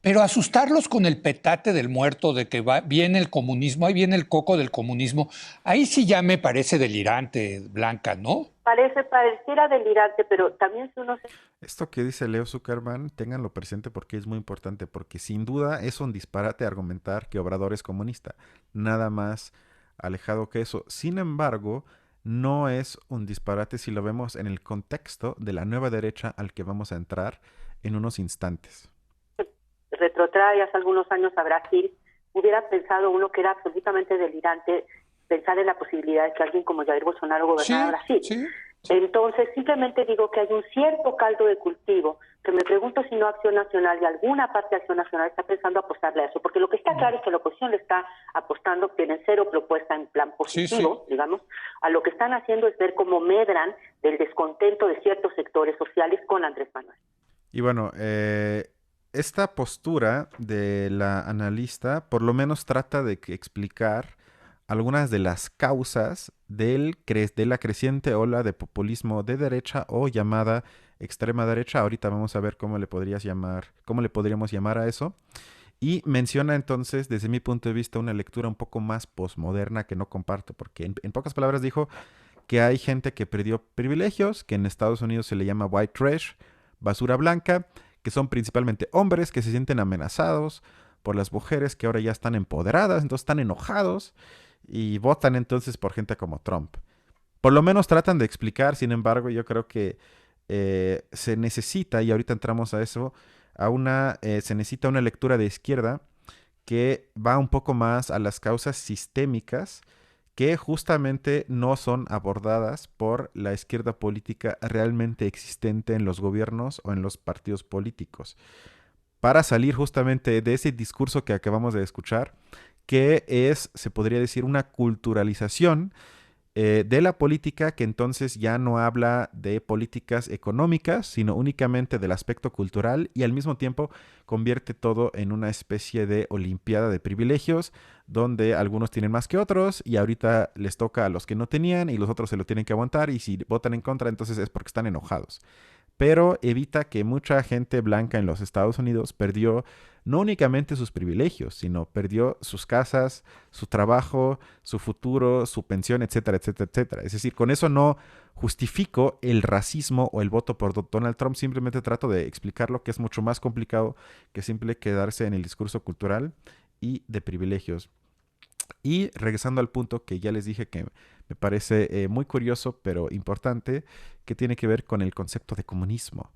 pero asustarlos con el petate del muerto, de que viene el comunismo, ahí viene el coco del comunismo, ahí sí ya me parece delirante, Blanca, ¿no? Pareciera delirante, pero también si uno se... Esto que dice Leo Zuckerman, ténganlo presente porque es muy importante, porque sin duda es un disparate argumentar que Obrador es comunista. Nada más alejado que eso. Sin embargo, no es un disparate si lo vemos en el contexto de la nueva derecha al que vamos a entrar en unos instantes. Retrotrae hace algunos años a Brasil, hubiera pensado uno que era absolutamente delirante pensar en la posibilidad de que alguien como Jair Bolsonaro gobernara Brasil. Entonces, simplemente digo que hay un cierto caldo de cultivo, que me pregunto si no Acción Nacional y alguna parte de Acción Nacional está pensando apostarle a eso, porque lo que está claro es que la oposición le está apostando, tienen cero propuesta en plan positivo, digamos, a lo que están haciendo es ver cómo medran del descontento de ciertos sectores sociales con Andrés Manuel. Y bueno, esta postura de la analista por lo menos trata de explicar algunas de las causas de la creciente ola de populismo de derecha o llamada extrema derecha. Ahorita vamos a ver cómo le podríamos llamar a eso. Y menciona entonces, desde mi punto de vista, una lectura un poco más posmoderna que no comparto, porque en pocas palabras dijo que hay gente que perdió privilegios, que en Estados Unidos se le llama white trash, basura blanca, que son principalmente hombres que se sienten amenazados por las mujeres que ahora ya están empoderadas, entonces están enojados y votan entonces por gente como Trump. Por lo menos tratan de explicar, sin embargo, yo creo que se necesita, y ahorita entramos a eso, se necesita una lectura de izquierda que va un poco más a las causas sistémicas que justamente no son abordadas por la izquierda política realmente existente en los gobiernos o en los partidos políticos. Para salir justamente de ese discurso que acabamos de escuchar, que es, se podría decir, una culturalización de la política, que entonces ya no habla de políticas económicas, sino únicamente del aspecto cultural, y al mismo tiempo convierte todo en una especie de olimpiada de privilegios, donde algunos tienen más que otros, y ahorita les toca a los que no tenían, y los otros se lo tienen que aguantar, y si votan en contra, entonces es porque están enojados. Pero evita que mucha gente blanca en los Estados Unidos perdió no únicamente sus privilegios, sino perdió sus casas, su trabajo, su futuro, su pensión, etcétera, etcétera, etcétera. Es decir, con eso no justifico el racismo o el voto por Donald Trump, simplemente trato de explicar lo que es mucho más complicado que simple quedarse en el discurso cultural y de privilegios. Y regresando al punto que ya les dije que me parece muy curioso, pero importante, que tiene que ver con el concepto de comunismo.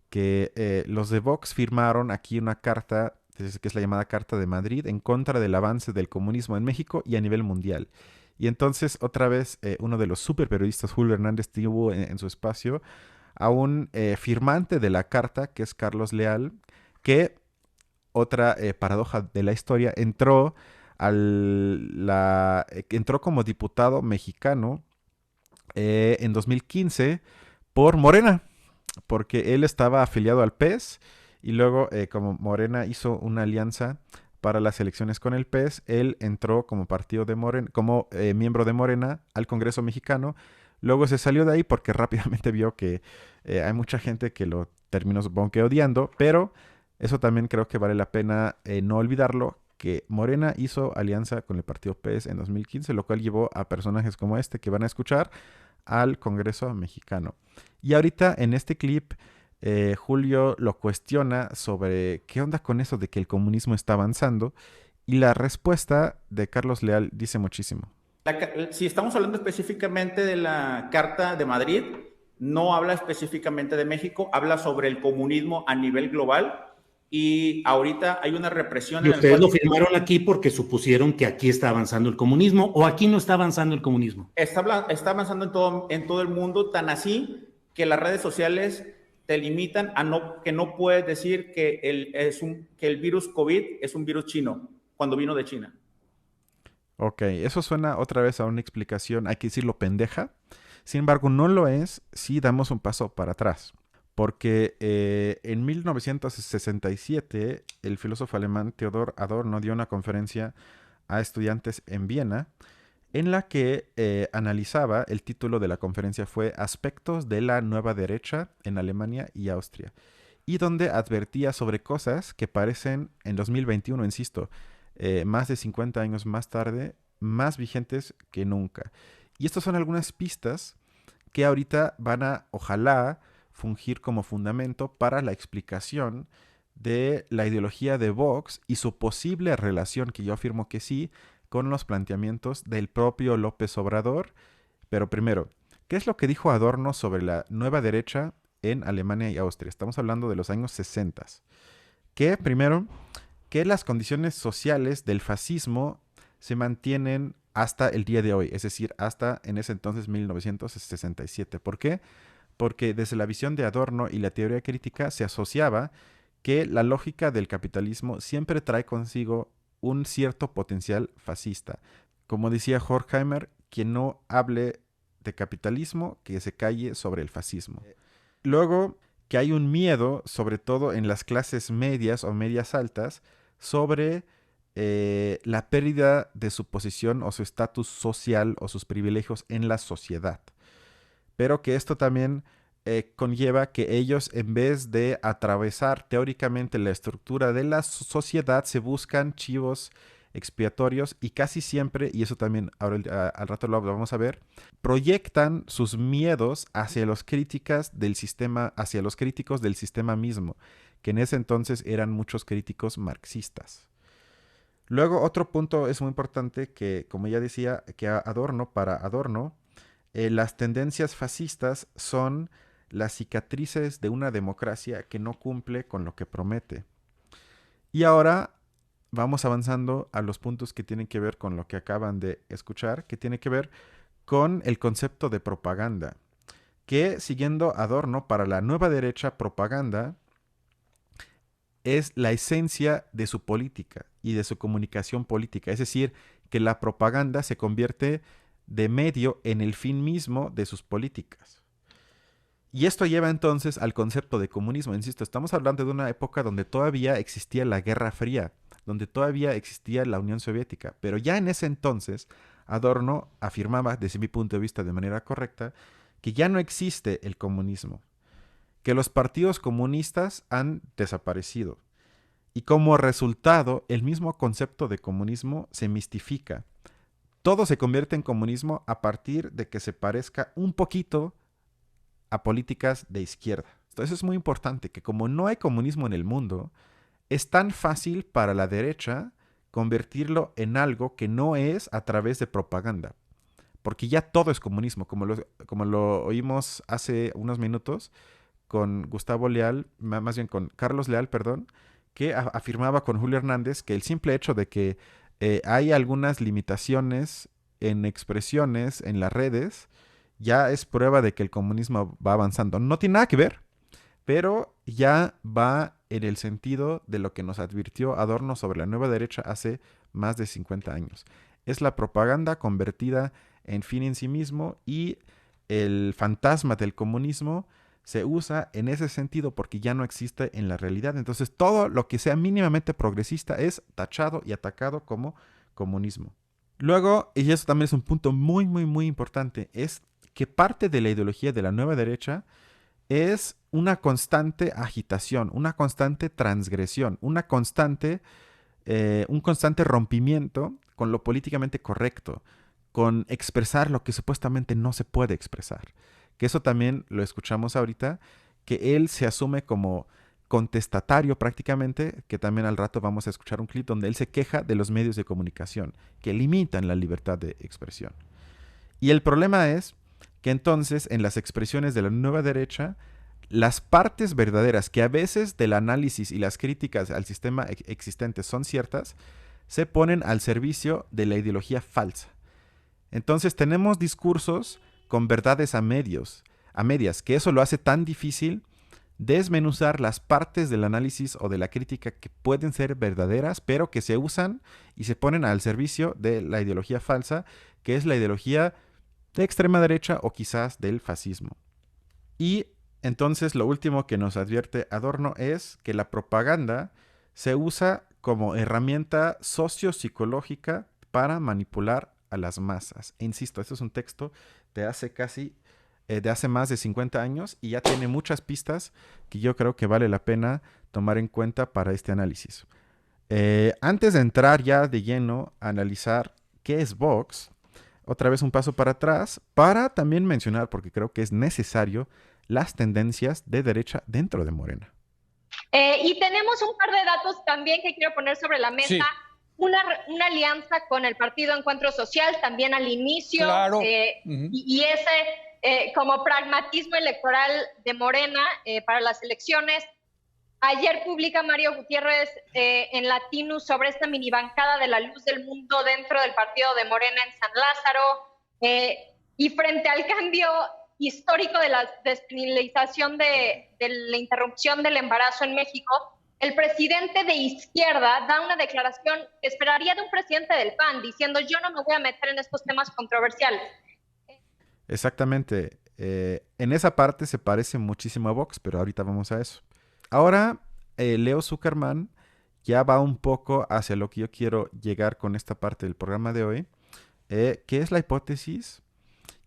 Que los de Vox firmaron aquí una carta, que es la llamada Carta de Madrid, en contra del avance del comunismo en México y a nivel mundial. Y entonces, otra vez, uno de los super periodistas, Julio Hernández, tuvo en su espacio a un firmante de la carta, que es Carlos Leal, que, otra paradoja de la historia, entró como diputado mexicano en 2015 por Morena, porque él estaba afiliado al PES y luego como Morena hizo una alianza para las elecciones con el PES, él entró como miembro de Morena al Congreso mexicano. Luego se salió de ahí porque rápidamente vio que hay mucha gente que lo terminó, supongo que odiando, pero eso también creo que vale la pena no olvidarlo, que Morena hizo alianza con el partido PES en 2015, lo cual llevó a personajes como este que van a escuchar al Congreso mexicano. Y ahorita en este clip, Julio lo cuestiona sobre qué onda con eso de que el comunismo está avanzando, y la respuesta de Carlos Leal dice muchísimo. Si estamos hablando específicamente de la Carta de Madrid, no habla específicamente de México, habla sobre el comunismo a nivel global. Y ahorita hay una represión. ¿Y ustedes lo firmaron aquí porque supusieron que aquí está avanzando el comunismo o aquí no está avanzando el comunismo? Está avanzando en todo el mundo, tan así que las redes sociales te limitan que no puedes decir que el virus COVID es un virus chino, cuando vino de China. Ok, eso suena otra vez a una explicación, hay que decirlo, pendeja. Sin embargo, no lo es si damos un paso para atrás. Porque en 1967 el filósofo alemán Theodor Adorno dio una conferencia a estudiantes en Viena en la que analizaba, el título de la conferencia fue Aspectos de la nueva derecha en Alemania y Austria, y donde advertía sobre cosas que parecen en 2021, insisto, más de 50 años más tarde, más vigentes que nunca. Y estas son algunas pistas que ahorita van a, ojalá, fungir como fundamento para la explicación de la ideología de Vox y su posible relación, que yo afirmo que sí, con los planteamientos del propio López Obrador. Pero primero, ¿qué es lo que dijo Adorno sobre la nueva derecha en Alemania y Austria? Estamos hablando de los años 60. Que primero, que las condiciones sociales del fascismo se mantienen hasta el día de hoy, es decir, hasta en ese entonces 1967. ¿Por qué? Porque desde la visión de Adorno y la teoría crítica se asociaba que la lógica del capitalismo siempre trae consigo un cierto potencial fascista. Como decía Horkheimer, quien no hable de capitalismo, que se calle sobre el fascismo. Luego, que hay un miedo, sobre todo en las clases medias o medias altas, sobre la pérdida de su posición o su estatus social o sus privilegios en la sociedad. Pero que esto también conlleva que ellos, en vez de atravesar teóricamente la estructura de la sociedad, se buscan chivos expiatorios y casi siempre, y eso también ahora al rato lo vamos a ver, proyectan sus miedos hacia los críticos del sistema mismo, que en ese entonces eran muchos críticos marxistas. Luego, otro punto es muy importante que, como ya decía, que para Adorno, las tendencias fascistas son las cicatrices de una democracia que no cumple con lo que promete. Y ahora vamos avanzando a los puntos que tienen que ver con lo que acaban de escuchar, que tiene que ver con el concepto de propaganda, que siguiendo Adorno, para la nueva derecha, propaganda es la esencia de su política y de su comunicación política. Es decir, que la propaganda se convierte de medio en el fin mismo de sus políticas. Y esto lleva entonces al concepto de comunismo. Insisto, estamos hablando de una época donde todavía existía la Guerra Fría, donde todavía existía la Unión Soviética. Pero ya en ese entonces, Adorno afirmaba, desde mi punto de vista de manera correcta, que ya no existe el comunismo, que los partidos comunistas han desaparecido. Y como resultado, el mismo concepto de comunismo se mistifica. Todo se convierte en comunismo a partir de que se parezca un poquito a políticas de izquierda. Entonces es muy importante que como no hay comunismo en el mundo, es tan fácil para la derecha convertirlo en algo que no es a través de propaganda. Porque ya todo es comunismo, como lo oímos hace unos minutos con Gustavo Leal, más bien con Carlos Leal, perdón, que afirmaba con Julio Hernández que el simple hecho de que hay algunas limitaciones en expresiones en las redes ya es prueba de que el comunismo va avanzando. No tiene nada que ver, pero ya va en el sentido de lo que nos advirtió Adorno sobre la nueva derecha hace más de 50 años. Es la propaganda convertida en fin en sí mismo, y el fantasma del comunismo se usa en ese sentido porque ya no existe en la realidad. Entonces todo lo que sea mínimamente progresista es tachado y atacado como comunismo. Luego, y eso también es un punto muy, muy, muy importante, es que parte de la ideología de la nueva derecha es una constante agitación, una constante transgresión, un constante rompimiento con lo políticamente correcto, con expresar lo que supuestamente no se puede expresar. Que eso también lo escuchamos ahorita, que él se asume como contestatario prácticamente, que también al rato vamos a escuchar un clip donde él se queja de los medios de comunicación, que limitan la libertad de expresión. Y el problema es que entonces en las expresiones de la nueva derecha, las partes verdaderas, que a veces del análisis y las críticas al sistema existente son ciertas, se ponen al servicio de la ideología falsa. Entonces tenemos discursos con verdades a medias, que eso lo hace tan difícil desmenuzar las partes del análisis o de la crítica que pueden ser verdaderas, pero que se usan y se ponen al servicio de la ideología falsa, que es la ideología de extrema derecha o quizás del fascismo. Y entonces lo último que nos advierte Adorno es que la propaganda se usa como herramienta sociopsicológica para manipular a las masas. E insisto, este es un texto de hace más de 50 años y ya tiene muchas pistas que yo creo que vale la pena tomar en cuenta para este análisis. Antes de entrar ya de lleno a analizar qué es Vox, otra vez un paso para atrás para también mencionar, porque creo que es necesario, las tendencias de derecha dentro de Morena. Y tenemos un par de datos también que quiero poner sobre la mesa. Sí. Una alianza con el Partido Encuentro Social también al inicio. Claro. Y ese como pragmatismo electoral de Morena para las elecciones. Ayer publica Mario Gutiérrez en Latinus sobre esta mini bancada de la luz del mundo dentro del partido de Morena en San Lázaro. Y frente al cambio histórico de la despenalización de la interrupción del embarazo en México, el presidente de izquierda da una declaración que esperaría de un presidente del PAN, diciendo: yo no me voy a meter en estos temas controversiales. Exactamente. En esa parte se parece muchísimo a Vox, pero ahorita vamos a eso. Ahora, Leo Zuckerman ya va un poco hacia lo que yo quiero llegar con esta parte del programa de hoy, que es la hipótesis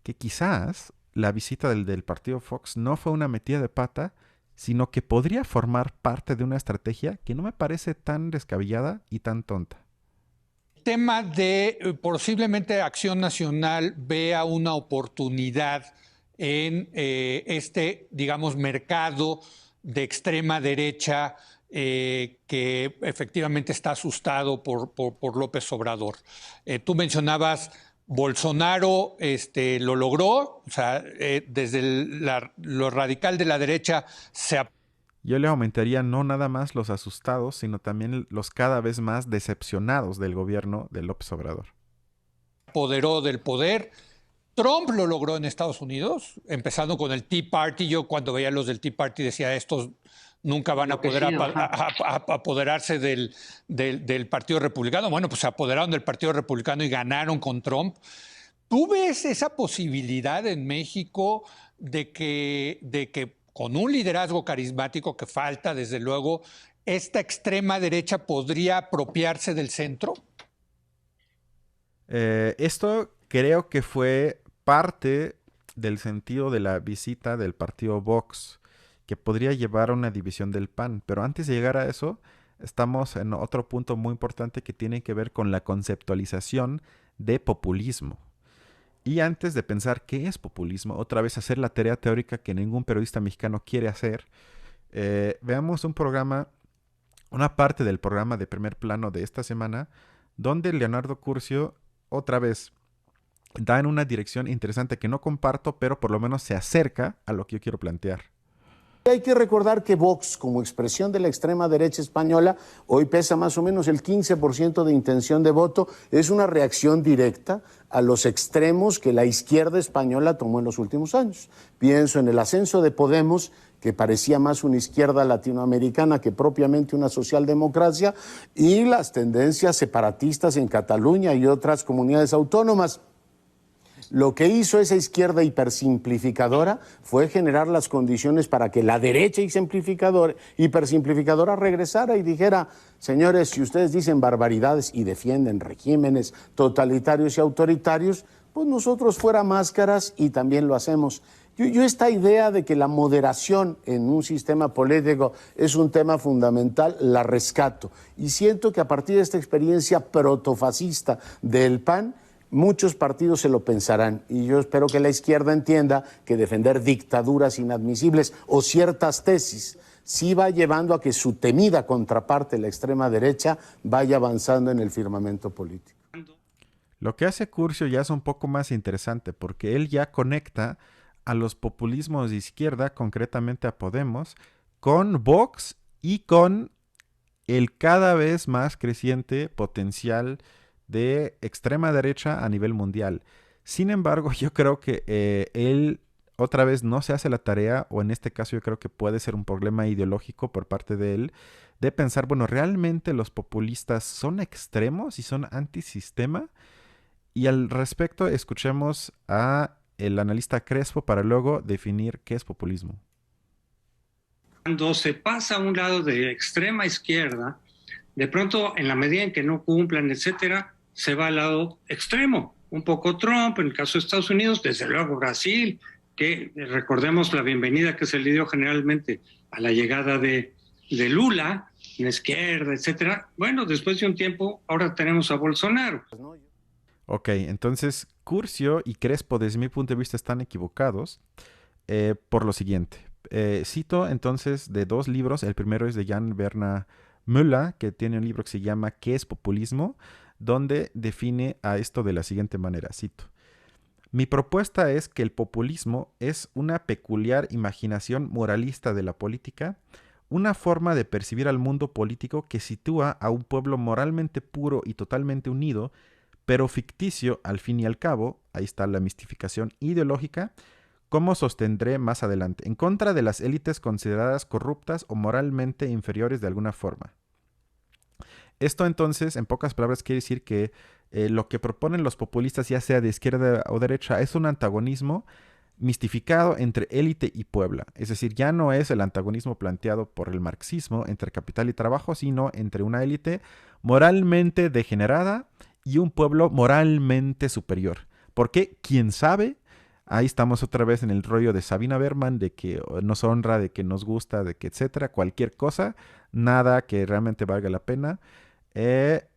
que quizás la visita del partido Fox no fue una metida de pata, sino que podría formar parte de una estrategia que no me parece tan descabellada y tan tonta. El tema de posiblemente Acción Nacional vea una oportunidad en digamos, mercado de extrema derecha que efectivamente está asustado por López Obrador. Tú mencionabas Bolsonaro lo logró, o sea, desde lo radical de la derecha Yo le aumentaría no nada más los asustados, sino también los cada vez más decepcionados del gobierno de López Obrador. Apoderó del poder. Trump lo logró en Estados Unidos, empezando con el Tea Party. Yo cuando veía a los del Tea Party decía, estos nunca van a poder apoderarse del Partido Republicano. Bueno, pues se apoderaron del Partido Republicano y ganaron con Trump. ¿Tú ves esa posibilidad en México de que con un liderazgo carismático que falta, desde luego, esta extrema derecha podría apropiarse del centro? Esto creo que fue parte del sentido de la visita del partido Vox, que podría llevar a una división del PAN. Pero antes de llegar a eso, estamos en otro punto muy importante que tiene que ver con la conceptualización de populismo. Y antes de pensar qué es populismo, otra vez hacer la tarea teórica que ningún periodista mexicano quiere hacer, veamos una parte del programa de Primer Plano de esta semana, donde Leonardo Curcio, otra vez, da en una dirección interesante que no comparto, pero por lo menos se acerca a lo que yo quiero plantear. Hay que recordar que Vox, como expresión de la extrema derecha española, hoy pesa más o menos el 15% de intención de voto. Es una reacción directa a los extremos que la izquierda española tomó en los últimos años. Pienso en el ascenso de Podemos, que parecía más una izquierda latinoamericana que propiamente una socialdemocracia, y las tendencias separatistas en Cataluña y otras comunidades autónomas. Lo que hizo esa izquierda hipersimplificadora fue generar las condiciones para que la derecha hipersimplificadora regresara y dijera, señores, si ustedes dicen barbaridades y defienden regímenes totalitarios y autoritarios, pues nosotros fuera máscaras y también lo hacemos. Yo esta idea de que la moderación en un sistema político es un tema fundamental, la rescato. Y siento que a partir de esta experiencia protofascista del PAN, muchos partidos se lo pensarán, y yo espero que la izquierda entienda que defender dictaduras inadmisibles o ciertas tesis sí va llevando a que su temida contraparte, la extrema derecha, vaya avanzando en el firmamento político. Lo que hace Curcio ya es un poco más interesante, porque él ya conecta a los populismos de izquierda, concretamente a Podemos, con Vox y con el cada vez más creciente potencial de extrema derecha a nivel mundial. Sin embargo, yo creo que él otra vez no se hace la tarea, o en este caso yo creo que puede ser un problema ideológico por parte de él, de pensar, bueno, ¿realmente los populistas son extremos y son antisistema? Y al respecto escuchemos a el analista Crespo para luego definir qué es populismo. Cuando se pasa a un lado de extrema izquierda, de pronto, en la medida en que no cumplan, etcétera, se va al lado extremo. Un poco Trump, en el caso de Estados Unidos, desde luego Brasil, que recordemos la bienvenida que se le dio generalmente a la llegada de Lula, la izquierda, etcétera. Bueno, después de un tiempo, ahora tenemos a Bolsonaro. Ok, entonces Curcio y Crespo, desde mi punto de vista, están equivocados por lo siguiente. Cito entonces de dos libros. El primero es de Jan Werner Müller, que tiene un libro que se llama ¿Qué es populismo?, donde define a esto de la siguiente manera, cito: mi propuesta es que el populismo es una peculiar imaginación moralista de la política, una forma de percibir al mundo político que sitúa a un pueblo moralmente puro y totalmente unido, pero ficticio al fin y al cabo, ahí está la mistificación ideológica, como sostendré más adelante, en contra de las élites consideradas corruptas o moralmente inferiores de alguna forma. Esto entonces, en pocas palabras, quiere decir que lo que proponen los populistas, ya sea de izquierda o derecha, es un antagonismo mistificado entre élite y puebla. Es decir, ya no es el antagonismo planteado por el marxismo entre capital y trabajo, sino entre una élite moralmente degenerada y un pueblo moralmente superior. ¿Por qué? ¿Quién sabe? Ahí estamos otra vez en el rollo de Sabina Berman, de que nos honra, de que nos gusta, de que etcétera, cualquier cosa, nada que realmente valga la pena.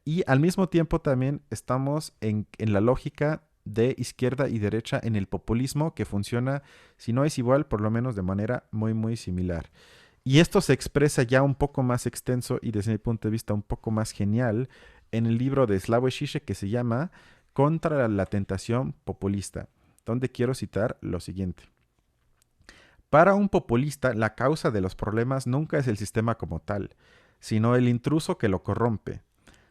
Y al mismo tiempo también estamos en la lógica de izquierda y derecha en el populismo que funciona, si no es igual, por lo menos de manera muy, muy similar. Y esto se expresa ya un poco más extenso y desde mi punto de vista un poco más genial en el libro de Slavoj Žižek que se llama Contra la tentación populista, donde quiero citar lo siguiente. Para un populista, la causa de los problemas nunca es el sistema como tal, sino el intruso que lo corrompe.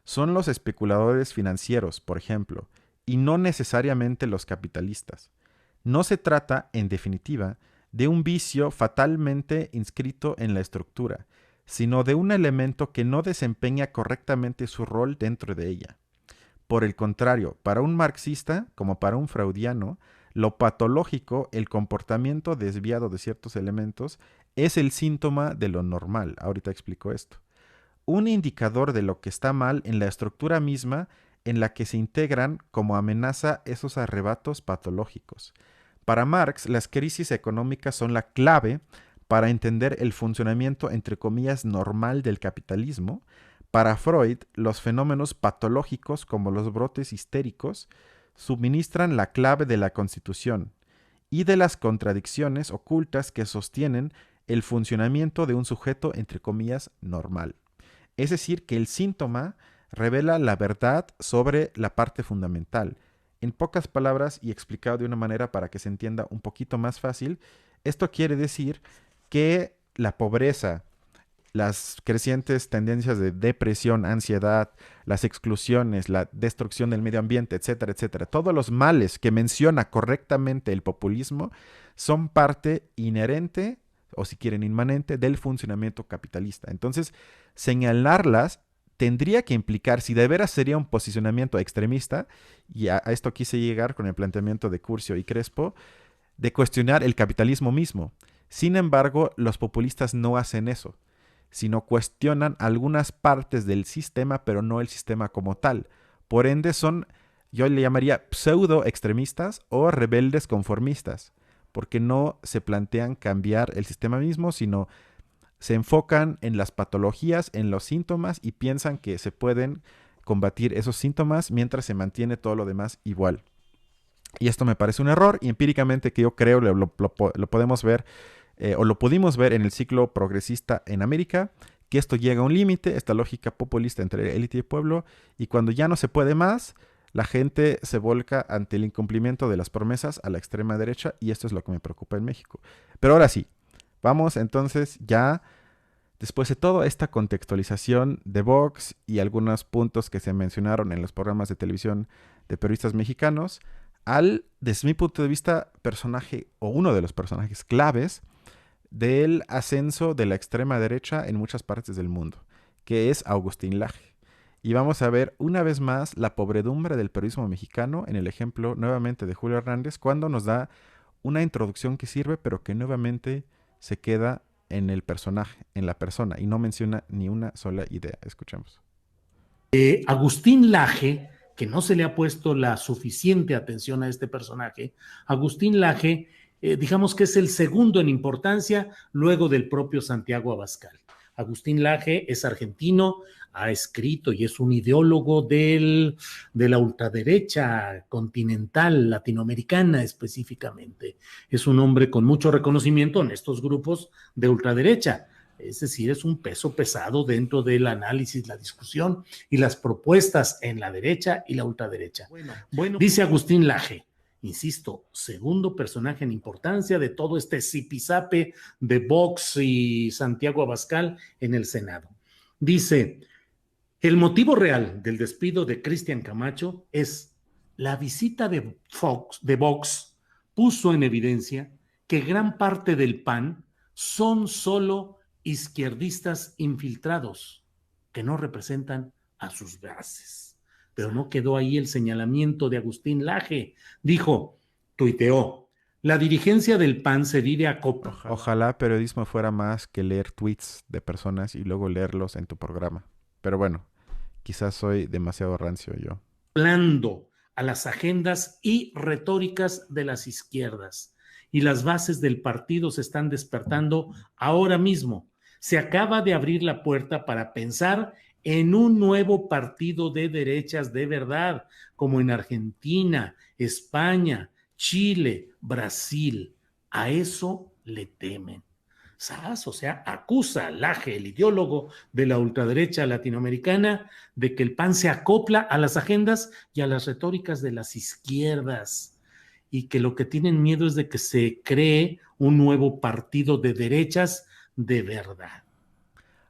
Son los especuladores financieros, por ejemplo, y no necesariamente los capitalistas. No se trata, en definitiva, de un vicio fatalmente inscrito en la estructura, sino de un elemento que no desempeña correctamente su rol dentro de ella. Por el contrario, para un marxista, como para un freudiano, lo patológico, el comportamiento desviado de ciertos elementos, es el síntoma de lo normal. Ahorita explico esto. Un indicador de lo que está mal en la estructura misma en la que se integran como amenaza esos arrebatos patológicos. Para Marx, las crisis económicas son la clave para entender el funcionamiento, entre comillas, normal del capitalismo. Para Freud, los fenómenos patológicos como los brotes histéricos suministran la clave de la constitución y de las contradicciones ocultas que sostienen el funcionamiento de un sujeto, entre comillas, normal. Es decir, que el síntoma revela la verdad sobre la parte fundamental. En pocas palabras y explicado de una manera para que se entienda un poquito más fácil, esto quiere decir que la pobreza, las crecientes tendencias de depresión, ansiedad, las exclusiones, la destrucción del medio ambiente, etcétera, etcétera, todos los males que menciona correctamente el populismo son parte inherente, o si quieren inmanente, del funcionamiento capitalista. Entonces, señalarlas tendría que implicar, si de veras sería un posicionamiento extremista, y a esto quise llegar con el planteamiento de Curcio y Crespo, de cuestionar el capitalismo mismo. Sin embargo, los populistas no hacen eso, sino cuestionan algunas partes del sistema, pero no el sistema como tal. Por ende, son, yo le llamaría pseudo extremistas o rebeldes conformistas, porque no se plantean cambiar el sistema mismo, sino se enfocan en las patologías, en los síntomas y piensan que se pueden combatir esos síntomas mientras se mantiene todo lo demás igual. Y esto me parece un error y empíricamente que yo creo lo podemos ver o lo pudimos ver en el ciclo progresista en América, que esto llega a un límite, esta lógica populista entre élite y pueblo, y cuando ya no se puede más, la gente se volca ante el incumplimiento de las promesas a la extrema derecha y esto es lo que me preocupa en México. Pero ahora sí, vamos entonces ya, después de toda esta contextualización de Vox y algunos puntos que se mencionaron en los programas de televisión de periodistas mexicanos, al, desde mi punto de vista, personaje o uno de los personajes claves del ascenso de la extrema derecha en muchas partes del mundo, que es Agustín Laje. Y vamos a ver una vez más la pobredumbre del periodismo mexicano en el ejemplo nuevamente de Julio Hernández, cuando nos da una introducción que sirve, pero que nuevamente se queda en el personaje, en la persona, y no menciona ni una sola idea. Escuchemos. Agustín Laje, que no se le ha puesto la suficiente atención a este personaje, Agustín Laje, digamos que es el segundo en importancia luego del propio Santiago Abascal. Agustín Laje es argentino, ha escrito y es un ideólogo de la ultraderecha continental, latinoamericana específicamente. Es un hombre con mucho reconocimiento en estos grupos de ultraderecha. Es decir, es un peso pesado dentro del análisis, la discusión y las propuestas en la derecha y la ultraderecha. Bueno, dice Agustín Laje, insisto, segundo personaje en importancia de todo este zipizape de Vox y Santiago Abascal en el Senado. Dice, el motivo real del despido de Cristian Camacho es la visita de Vox puso en evidencia que gran parte del PAN son solo izquierdistas infiltrados que no representan a sus bases. Pero no quedó ahí el señalamiento de Agustín Laje. Dijo, tuiteó, La dirigencia del PAN se vive a copa. Ojalá periodismo fuera más que leer tweets de personas y luego leerlos en tu programa. Pero bueno, quizás soy demasiado rancio yo. Hablando a las agendas y retóricas de las izquierdas. Y las bases del partido se están despertando ahora mismo. Se acaba de abrir la puerta para pensar en un nuevo partido de derechas de verdad, como en Argentina, España, Chile, Brasil. A eso le temen. ¿Sabes? O sea, acusa a Laje, el ideólogo de la ultraderecha latinoamericana, de que el PAN se acopla a las agendas y a las retóricas de las izquierdas, y que lo que tienen miedo es de que se cree un nuevo partido de derechas de verdad.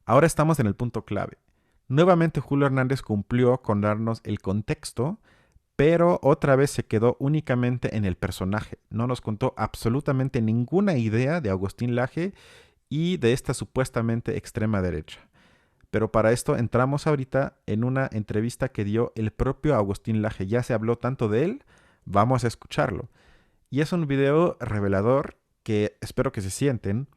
Ahora estamos en el punto clave. Nuevamente Julio Hernández cumplió con darnos el contexto, pero otra vez se quedó únicamente en el personaje. No nos contó absolutamente ninguna idea de Agustín Laje y de esta supuestamente extrema derecha. Pero para esto entramos ahorita en una entrevista que dio el propio Agustín Laje. Ya se habló tanto de él, vamos a escucharlo. Y es un video revelador que espero que se sienten,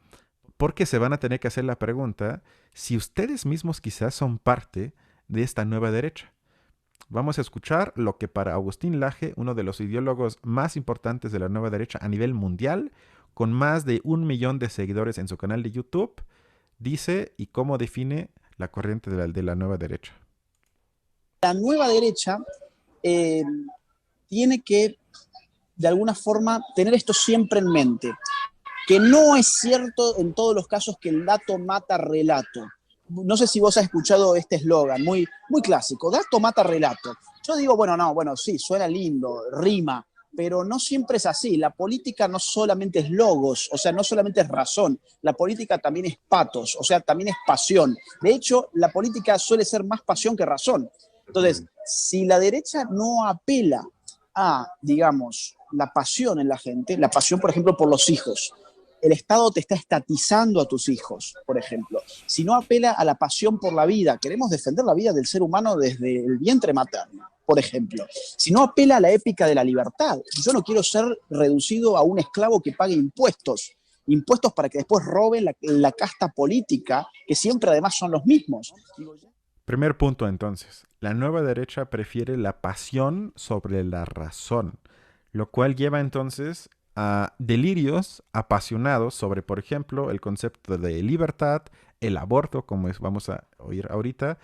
porque se van a tener que hacer la pregunta si ustedes mismos quizás son parte de esta nueva derecha. Vamos a escuchar lo que para Agustín Laje, uno de los ideólogos más importantes de la nueva derecha a nivel mundial, con más de 1 millón de seguidores en su canal de YouTube, dice y cómo define la corriente de la nueva derecha. La nueva derecha tiene que, de alguna forma, tener esto siempre en mente, que no es cierto en todos los casos que el dato mata relato. No sé si vos has escuchado este eslogan, muy clásico, dato mata relato. Yo digo, bueno, sí, suena lindo, rima, pero no siempre es así. La política no solamente es logos, o sea, no solamente es razón. La política también es patos, o sea, también es pasión. De hecho, la política suele ser más pasión que razón. Entonces, si la derecha no apela a, digamos, la pasión en la gente, la pasión, por ejemplo, por los hijos, el Estado te está estatizando a tus hijos, por ejemplo. Si no apela a la pasión por la vida, queremos defender la vida del ser humano desde el vientre materno, por ejemplo. Si no apela a la épica de la libertad, yo no quiero ser reducido a un esclavo que pague impuestos para que después roben la casta política, que siempre además son los mismos. Primer punto entonces, la nueva derecha prefiere la pasión sobre la razón, lo cual lleva entonces a delirios apasionados sobre, por ejemplo, el concepto de libertad, el aborto, como vamos a oír ahorita,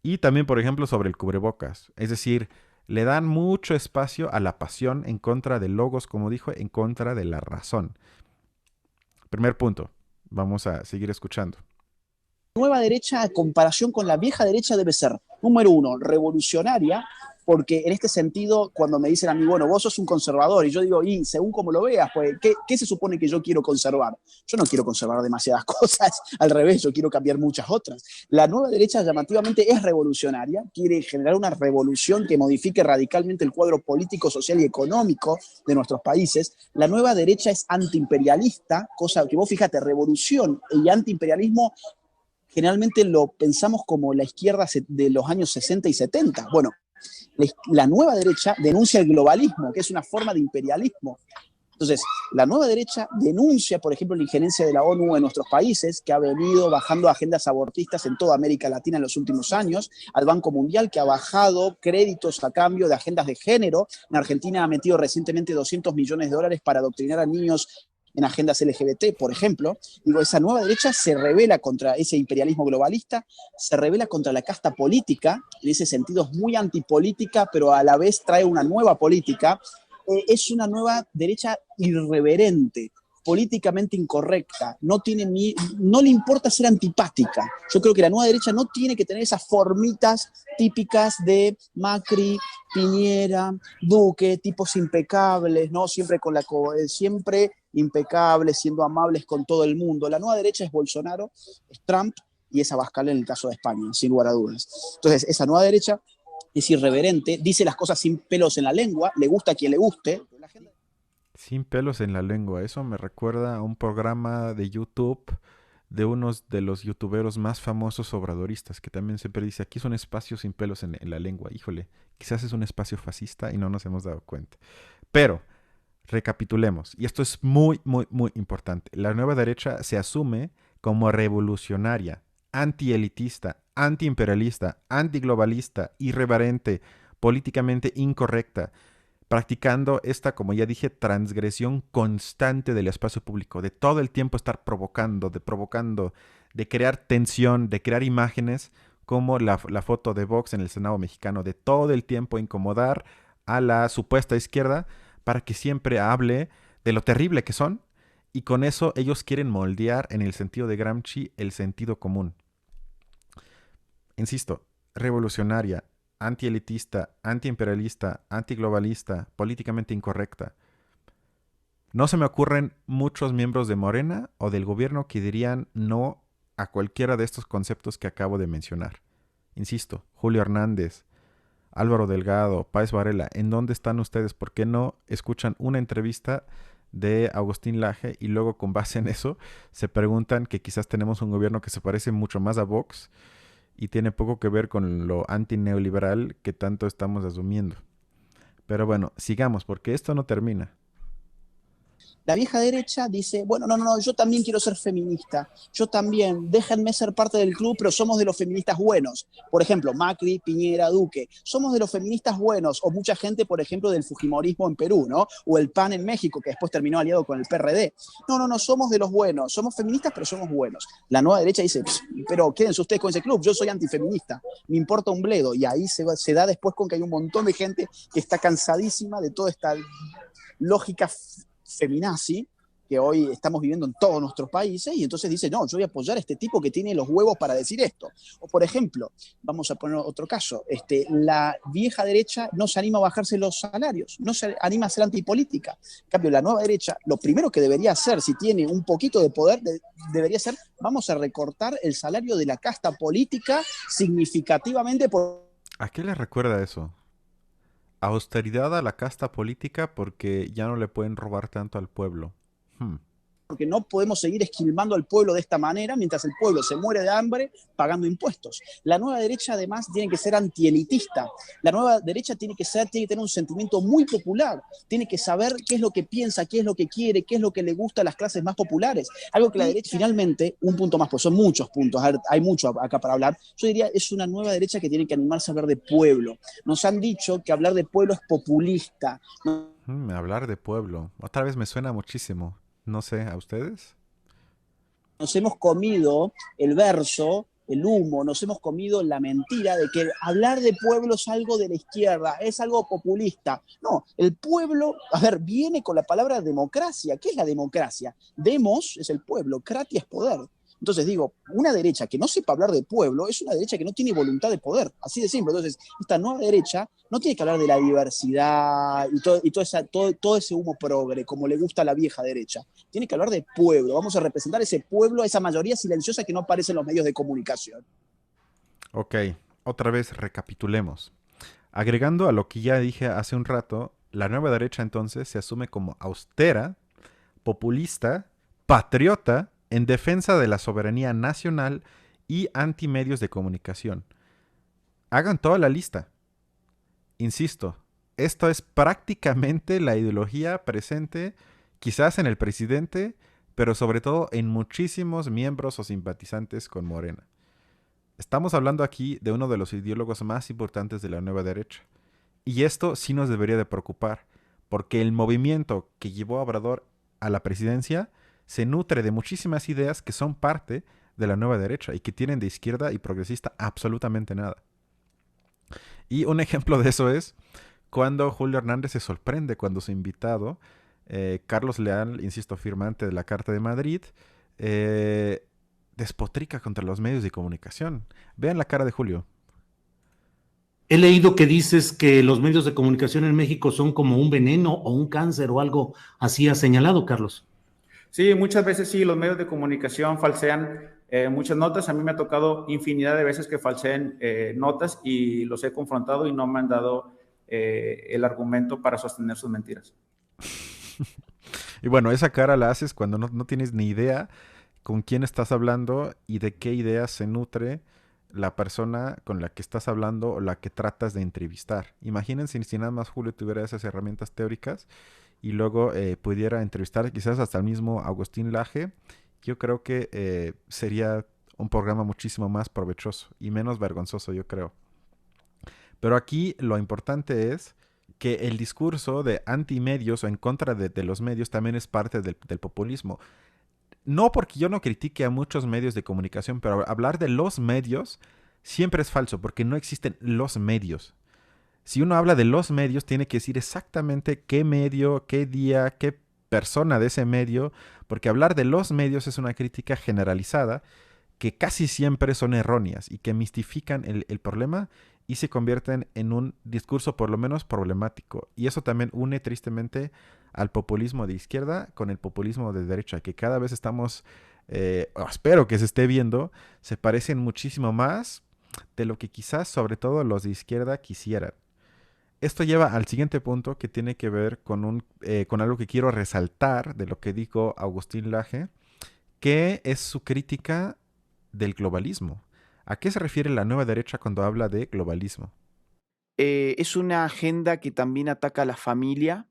y también, por ejemplo, sobre el cubrebocas. Es decir, le dan mucho espacio a la pasión en contra de logos, como dijo, en contra de la razón. Primer punto, vamos a seguir escuchando. Nueva derecha, en comparación con la vieja derecha, debe ser, número uno, revolucionaria, porque en este sentido, cuando me dicen a mí, bueno, vos sos un conservador, y yo digo, y según como lo veas, pues, ¿qué se supone que yo quiero conservar? Yo no quiero conservar demasiadas cosas, al revés, yo quiero cambiar muchas otras. La nueva derecha llamativamente es revolucionaria, quiere generar una revolución que modifique radicalmente el cuadro político, social y económico de nuestros países. La nueva derecha es antiimperialista, cosa que vos fíjate, revolución y antiimperialismo generalmente lo pensamos como la izquierda de los años 60 y 70. Bueno, la nueva derecha denuncia el globalismo, que es una forma de imperialismo. Entonces, la nueva derecha denuncia, por ejemplo, la injerencia de la ONU en nuestros países, que ha venido bajando agendas abortistas en toda América Latina en los últimos años, al Banco Mundial, que ha bajado créditos a cambio de agendas de género. En Argentina ha metido recientemente $200 millones para adoctrinar a niños en agendas LGBT, por ejemplo. Digo, esa nueva derecha se rebela contra ese imperialismo globalista, se rebela contra la casta política, en ese sentido es muy antipolítica, pero a la vez trae una nueva política. Es una nueva derecha irreverente, políticamente incorrecta, no le importa ser antipática. Yo creo que la nueva derecha no tiene que tener esas formitas típicas de Macri, Piñera, Duque, tipos impecables, ¿no? Siempre impecables, siendo amables con todo el mundo. La nueva derecha es Bolsonaro, es Trump y es Abascal en el caso de España, sin lugar a dudas. Entonces, esa nueva derecha es irreverente, dice las cosas sin pelos en la lengua, le gusta a quien le guste. Sin pelos en la lengua, eso me recuerda a un programa de YouTube de unos de los youtuberos más famosos obradoristas, que también siempre dice, aquí es un espacio sin pelos en la lengua. Híjole, quizás es un espacio fascista y no nos hemos dado cuenta. Pero Recapitulemos, y esto es muy, muy, muy importante. La nueva derecha se asume como revolucionaria, antielitista, antiimperialista, antiglobalista, irreverente, políticamente incorrecta, practicando esta, como ya dije, transgresión constante del espacio público, de todo el tiempo estar provocando, de crear tensión, de crear imágenes como la foto de Vox en el Senado mexicano, de todo el tiempo incomodar a la supuesta izquierda para que siempre hable de lo terrible que son, y con eso ellos quieren moldear, en el sentido de Gramsci, el sentido común. Insisto, revolucionaria, antielitista, antiimperialista, antiglobalista, políticamente incorrecta. No se me ocurren muchos miembros de Morena o del gobierno que dirían no a cualquiera de estos conceptos que acabo de mencionar. Insisto, Julio Hernández, Álvaro Delgado, Páez Varela, ¿en dónde están ustedes? ¿Por qué no escuchan una entrevista de Agustín Laje y luego con base en eso se preguntan que quizás tenemos un gobierno que se parece mucho más a Vox y tiene poco que ver con lo antineoliberal que tanto estamos asumiendo? Pero bueno, sigamos porque esto no termina. La vieja derecha dice, bueno, no, yo también quiero ser feminista, yo también, déjenme ser parte del club, pero somos de los feministas buenos. Por ejemplo, Macri, Piñera, Duque, somos de los feministas buenos, o mucha gente, por ejemplo, del fujimorismo en Perú, ¿no? O el PAN en México, que después terminó aliado con el PRD. No, somos de los buenos, somos feministas, pero somos buenos. La nueva derecha dice, pero quédense ustedes con ese club, yo soy antifeminista, me importa un bledo, y ahí se da después con que hay un montón de gente que está cansadísima de toda esta lógica feminazi que hoy estamos viviendo en todos nuestros países, y entonces dice, no, yo voy a apoyar a este tipo que tiene los huevos para decir esto. O por ejemplo, vamos a poner otro caso, la vieja derecha no se anima a bajarse los salarios, no se anima a hacer antipolítica. En cambio, la nueva derecha, lo primero que debería hacer, si tiene un poquito de poder, debería ser, vamos a recortar el salario de la casta política significativamente por... ¿A qué le recuerda eso? Austeridad a la casta política porque ya no le pueden robar tanto al pueblo. Porque no podemos seguir esquilmando al pueblo de esta manera mientras el pueblo se muere de hambre pagando impuestos. La nueva derecha además tiene que ser antielitista. La nueva derecha tiene que tener un sentimiento muy popular. Tiene que saber qué es lo que piensa, qué es lo que quiere, qué es lo que le gusta a las clases más populares. Algo que la derecha, finalmente, un punto más, pues son muchos puntos, hay mucho acá para hablar. Yo diría, es una nueva derecha que tiene que animarse a hablar de pueblo. Nos han dicho que hablar de pueblo es populista. Hablar de pueblo. Otra vez me suena muchísimo. No sé, ¿a ustedes? Nos hemos comido el verso, el humo, nos hemos comido la mentira de que hablar de pueblo es algo de la izquierda, es algo populista. No, el pueblo, viene con la palabra democracia. ¿Qué es la democracia? Demos es el pueblo, kratia es poder. Entonces digo, una derecha que no sepa hablar de pueblo es una derecha que no tiene voluntad de poder, así de simple. Entonces, esta nueva derecha no tiene que hablar de la diversidad y todo ese humo progre, como le gusta a la vieja derecha. Tiene que hablar de pueblo, vamos a representar ese pueblo, a esa mayoría silenciosa que no aparece en los medios de comunicación. Ok, otra vez recapitulemos. Agregando a lo que ya dije hace un rato, la nueva derecha entonces se asume como austera, populista, patriota, en defensa de la soberanía nacional y antimedios de comunicación. Hagan toda la lista. Insisto, esto es prácticamente la ideología presente quizás en el presidente, pero sobre todo en muchísimos miembros o simpatizantes con Morena. Estamos hablando aquí de uno de los ideólogos más importantes de la nueva derecha. Y esto sí nos debería de preocupar, porque el movimiento que llevó a Obrador a la presidencia se nutre de muchísimas ideas que son parte de la nueva derecha y que tienen de izquierda y progresista absolutamente nada. Y un ejemplo de eso es cuando Julio Hernández se sorprende cuando su invitado, Carlos Leal, insisto, firmante de la Carta de Madrid, despotrica contra los medios de comunicación. Vean la cara de Julio. He leído que dices que los medios de comunicación en México son como un veneno o un cáncer o algo así, has señalado, Carlos. Sí, muchas veces sí, los medios de comunicación falsean muchas notas. A mí me ha tocado infinidad de veces que falseen notas y los he confrontado y no me han dado el argumento para sostener sus mentiras. Y bueno, esa cara la haces cuando no tienes ni idea con quién estás hablando y de qué ideas se nutre la persona con la que estás hablando o la que tratas de entrevistar. Imagínense si nada más Julio tuviera esas herramientas teóricas y luego pudiera entrevistar quizás hasta el mismo Agustín Laje, yo creo que sería un programa muchísimo más provechoso y menos vergonzoso, yo creo. Pero aquí lo importante es que el discurso de antimedios o en contra de los medios también es parte del populismo. No porque yo no critique a muchos medios de comunicación, pero hablar de los medios siempre es falso, porque no existen los medios. Si uno habla de los medios, tiene que decir exactamente qué medio, qué día, qué persona de ese medio, porque hablar de los medios es una crítica generalizada que casi siempre son erróneas y que mistifican el problema y se convierten en un discurso por lo menos problemático. Y eso también une tristemente al populismo de izquierda con el populismo de derecha, que cada vez estamos, espero que se esté viendo, se parecen muchísimo más de lo que quizás sobre todo los de izquierda quisieran. Esto lleva al siguiente punto que tiene que ver con algo que quiero resaltar de lo que dijo Agustín Laje, que es su crítica del globalismo. ¿A qué se refiere la nueva derecha cuando habla de globalismo? Es una agenda que también ataca a la familia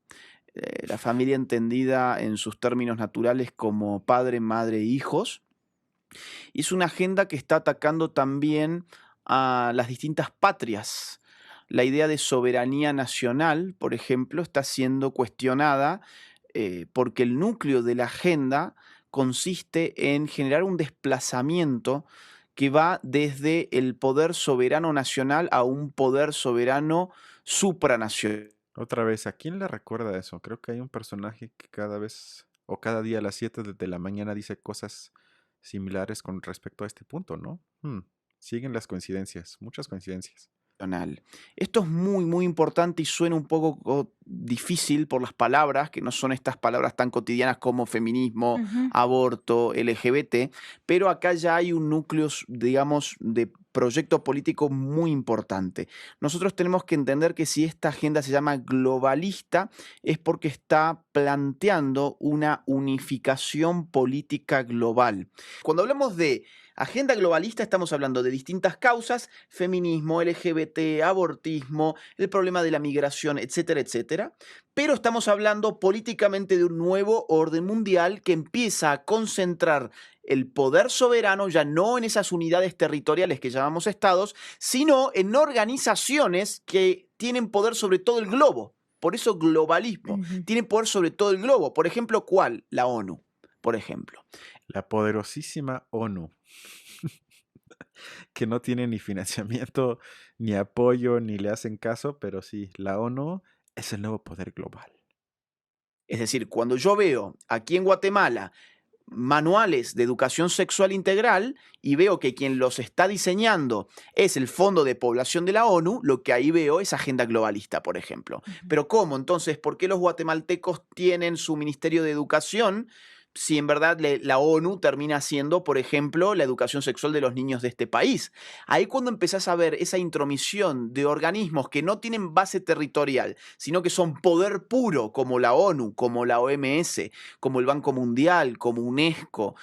entendida en sus términos naturales como padre, madre e hijos. Y es una agenda que está atacando también a las distintas patrias. La idea de soberanía nacional, por ejemplo, está siendo cuestionada porque el núcleo de la agenda consiste en generar un desplazamiento que va desde el poder soberano nacional a un poder soberano supranacional. Otra vez, ¿a quién le recuerda eso? Creo que hay un personaje que cada vez o cada día a las 7 de la mañana dice cosas similares con respecto a este punto, ¿no? Siguen las coincidencias, muchas coincidencias. Esto es muy, muy importante y suena un poco difícil por las palabras, que no son estas palabras tan cotidianas como feminismo, aborto, LGBT, pero acá ya hay un núcleo, digamos, de proyecto político muy importante. Nosotros tenemos que entender que si esta agenda se llama globalista es porque está planteando una unificación política global. Cuando hablamos de agenda globalista estamos hablando de distintas causas, feminismo, LGBT, abortismo, el problema de la migración, etcétera, etcétera. Pero estamos hablando políticamente de un nuevo orden mundial que empieza a concentrar el poder soberano ya no en esas unidades territoriales que llamamos estados, sino en organizaciones que tienen poder sobre todo el globo. Por eso globalismo. Tienen poder sobre todo el globo. Por ejemplo, ¿cuál? La ONU, por ejemplo. La poderosísima ONU. Que no tiene ni financiamiento, ni apoyo, ni le hacen caso, pero sí, la ONU es el nuevo poder global. Es decir, cuando yo veo aquí en Guatemala manuales de educación sexual integral y veo que quien los está diseñando es el Fondo de Población de la ONU, lo que ahí veo es agenda globalista, por ejemplo. Pero ¿cómo? Entonces, ¿por qué los guatemaltecos tienen su Ministerio de Educación si en verdad la ONU termina siendo, por ejemplo, la educación sexual de los niños de este país? Ahí cuando empezás a ver esa intromisión de organismos que no tienen base territorial, sino que son poder puro, como la ONU, como la OMS, como el Banco Mundial, como UNESCO,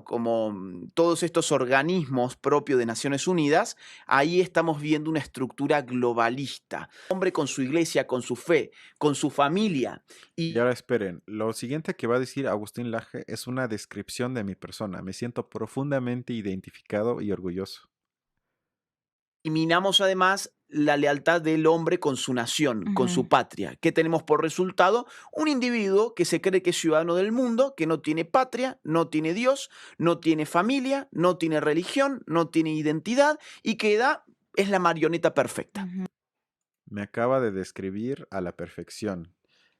como todos estos organismos propios de Naciones Unidas, ahí estamos viendo una estructura globalista. Hombre con su iglesia, con su fe, con su familia. Y ahora esperen, lo siguiente que va a decir Agustín Laje es una descripción de mi persona. Me siento profundamente identificado y orgulloso. Eliminamos además la lealtad del hombre con su nación, con su patria. ¿Qué tenemos por resultado? Un individuo que se cree que es ciudadano del mundo, que no tiene patria, no tiene Dios, no tiene familia, no tiene religión, no tiene identidad y que es la marioneta perfecta. Me acaba de describir a la perfección.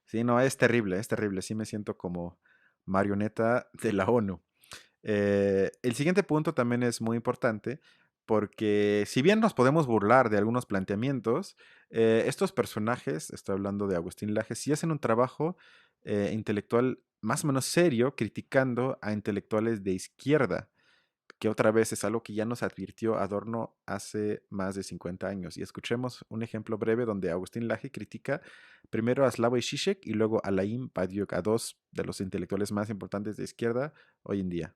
Sí, no, es terrible, sí me siento como marioneta de la ONU. El siguiente punto también es muy importante porque si bien nos podemos burlar de algunos planteamientos, estos personajes, estoy hablando de Agustín Laje, sí hacen un trabajo intelectual más o menos serio criticando a intelectuales de izquierda, que otra vez es algo que ya nos advirtió Adorno hace más de 50 años. Y escuchemos un ejemplo breve donde Agustín Laje critica primero a Slavoj Žižek y luego a Laim Badiou, a dos de los intelectuales más importantes de izquierda hoy en día.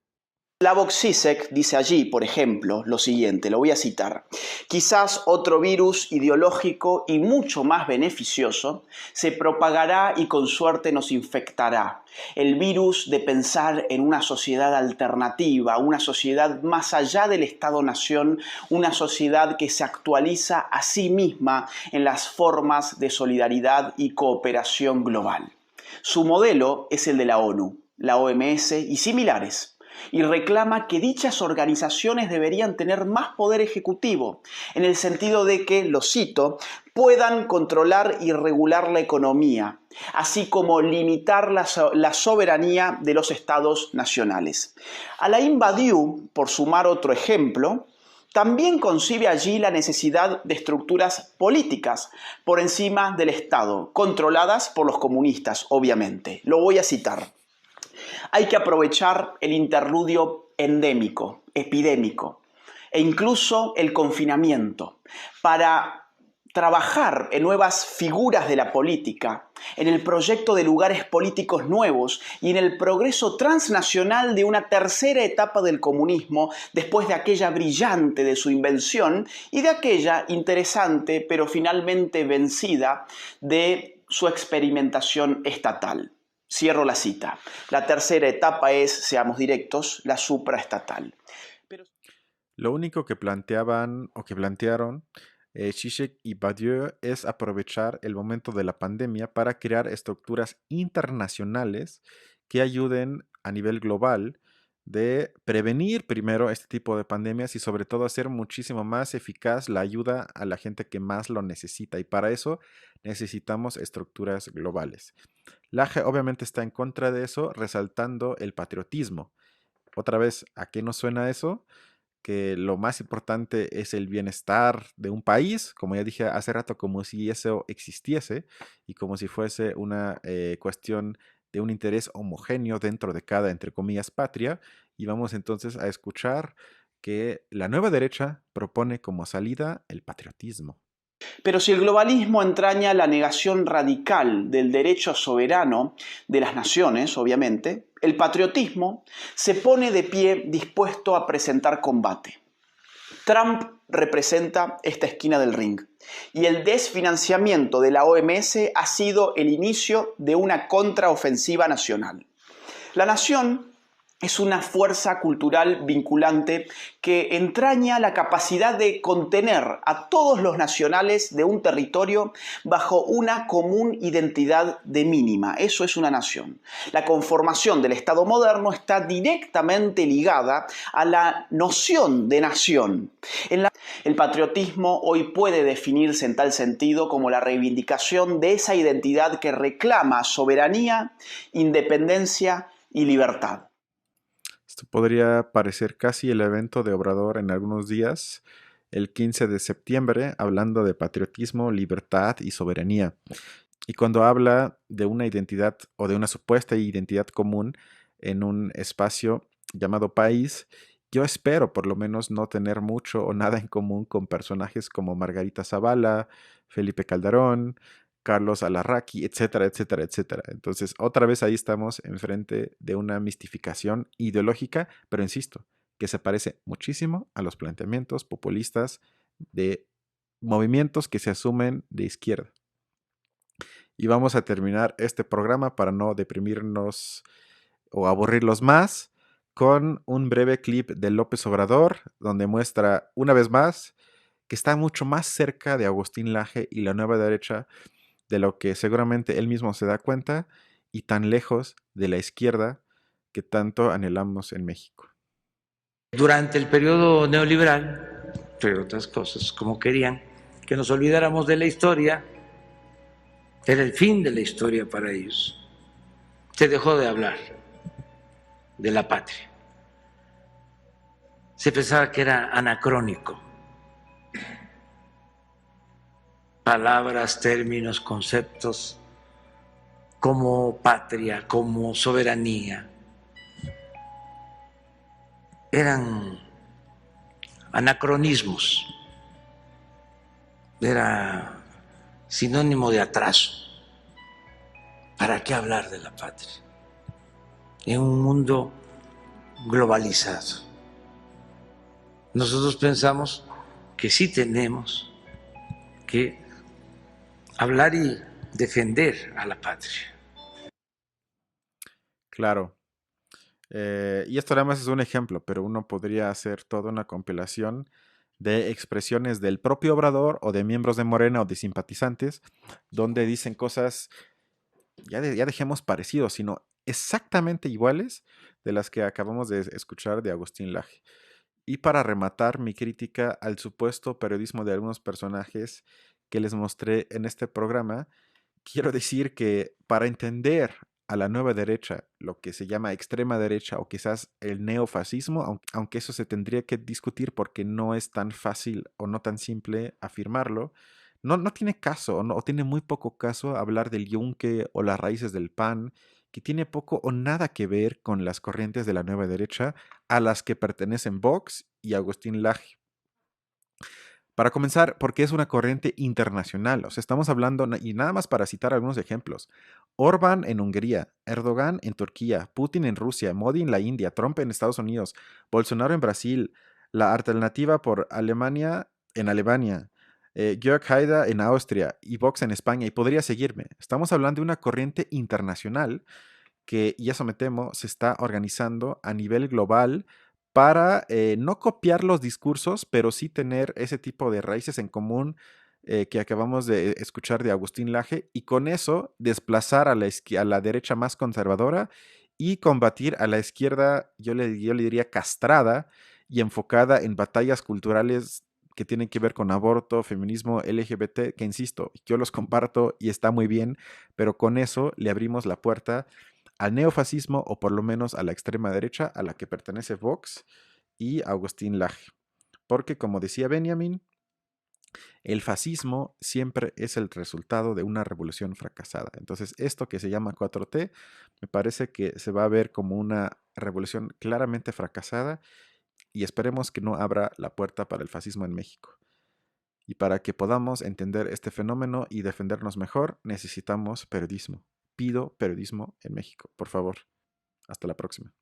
Slavoj Žižek dice allí, por ejemplo, lo siguiente, lo voy a citar. Quizás otro virus ideológico y mucho más beneficioso se propagará y con suerte nos infectará. El virus de pensar en una sociedad alternativa, una sociedad más allá del Estado-nación, una sociedad que se actualiza a sí misma en las formas de solidaridad y cooperación global. Su modelo es el de la ONU, la OMS y similares, y reclama que dichas organizaciones deberían tener más poder ejecutivo, en el sentido de que, lo cito, puedan controlar y regular la economía, así como limitar la soberanía de los estados nacionales. Alain Badiou, por sumar otro ejemplo, también concibe allí la necesidad de estructuras políticas por encima del Estado, controladas por los comunistas, obviamente. Lo voy a citar. Hay que aprovechar el interludio endémico, epidémico, e incluso el confinamiento para trabajar en nuevas figuras de la política, en el proyecto de lugares políticos nuevos y en el progreso transnacional de una tercera etapa del comunismo después de aquella brillante de su invención y de aquella interesante pero finalmente vencida de su experimentación estatal. Cierro la cita. La tercera etapa es, seamos directos, la supraestatal. Lo único que plantearon Žižek y Badiou es aprovechar el momento de la pandemia para crear estructuras internacionales que ayuden a nivel global de prevenir primero este tipo de pandemias y sobre todo hacer muchísimo más eficaz la ayuda a la gente que más lo necesita, y para eso necesitamos estructuras globales. Laje obviamente está en contra de eso, resaltando el patriotismo. Otra vez, ¿a qué nos suena eso? Que lo más importante es el bienestar de un país, como ya dije hace rato, como si eso existiese y como si fuese una cuestión de un interés homogéneo dentro de cada, entre comillas, patria. Y vamos entonces a escuchar que la nueva derecha propone como salida el patriotismo. Pero si el globalismo entraña la negación radical del derecho soberano de las naciones, obviamente, el patriotismo se pone de pie dispuesto a presentar combate. Trump representa esta esquina del ring y el desfinanciamiento de la OMS ha sido el inicio de una contraofensiva nacional. La nación es una fuerza cultural vinculante que entraña la capacidad de contener a todos los nacionales de un territorio bajo una común identidad de mínima. Eso es una nación. La conformación del Estado moderno está directamente ligada a la noción de nación. El patriotismo hoy puede definirse en tal sentido como la reivindicación de esa identidad que reclama soberanía, independencia y libertad. Esto podría parecer casi el evento de Obrador en algunos días, el 15 de septiembre, hablando de patriotismo, libertad y soberanía. Y cuando habla de una identidad o de una supuesta identidad común en un espacio llamado país, yo espero por lo menos no tener mucho o nada en común con personajes como Margarita Zavala, Felipe Calderón, Carlos Alarraqui, etcétera, etcétera, etcétera. Entonces, otra vez ahí estamos enfrente de una mistificación ideológica, pero insisto, que se parece muchísimo a los planteamientos populistas de movimientos que se asumen de izquierda. Y vamos a terminar este programa para no deprimirnos o aburrirlos más con un breve clip de López Obrador, donde muestra una vez más que está mucho más cerca de Agustín Laje y la nueva derecha de lo que seguramente él mismo se da cuenta, y tan lejos de la izquierda que tanto anhelamos en México. Durante el periodo neoliberal, entre otras cosas, como querían que nos olvidáramos de la historia, era el fin de la historia para ellos. Se dejó de hablar de la patria. Se pensaba que era anacrónico. Palabras, términos, conceptos como patria, como soberanía, eran anacronismos, era sinónimo de atraso. ¿Para qué hablar de la patria? En un mundo globalizado. Nosotros pensamos que sí tenemos que hablar y defender a la patria. Claro. Y esto nada más es un ejemplo, pero uno podría hacer toda una compilación de expresiones del propio Obrador o de miembros de Morena o de simpatizantes, donde dicen cosas, ya dejemos parecidos, sino exactamente iguales de las que acabamos de escuchar de Agustín Laje. Y para rematar mi crítica al supuesto periodismo de algunos personajes que les mostré en este programa, quiero decir que para entender a la nueva derecha, lo que se llama extrema derecha o quizás el neofascismo, aunque eso se tendría que discutir porque no es tan fácil o no tan simple afirmarlo, no tiene caso o tiene muy poco caso hablar del yunque o las raíces del PAN, que tiene poco o nada que ver con las corrientes de la nueva derecha a las que pertenecen Vox y Agustín Laje. Para comenzar, porque es una corriente internacional. O sea, estamos hablando, y nada más para citar algunos ejemplos. Orbán en Hungría, Erdogan en Turquía, Putin en Rusia, Modi en la India, Trump en Estados Unidos, Bolsonaro en Brasil, la alternativa por Alemania en Alemania, Jörg Haider en Austria y Vox en España. Y podría seguirme. Estamos hablando de una corriente internacional que, y eso me temo, se está organizando a nivel global para no copiar los discursos, pero sí tener ese tipo de raíces en común que acabamos de escuchar de Agustín Laje, y con eso desplazar a la derecha más conservadora y combatir a la izquierda, yo le diría castrada y enfocada en batallas culturales que tienen que ver con aborto, feminismo, LGBT, que insisto, yo los comparto y está muy bien, pero con eso le abrimos la puerta al neofascismo o por lo menos a la extrema derecha a la que pertenece Vox y Agustín Laje. Porque como decía Benjamin, el fascismo siempre es el resultado de una revolución fracasada. Entonces esto que se llama 4T me parece que se va a ver como una revolución claramente fracasada y esperemos que no abra la puerta para el fascismo en México. Y para que podamos entender este fenómeno y defendernos mejor, necesitamos periodismo. Pido periodismo en México, por favor. Hasta la próxima.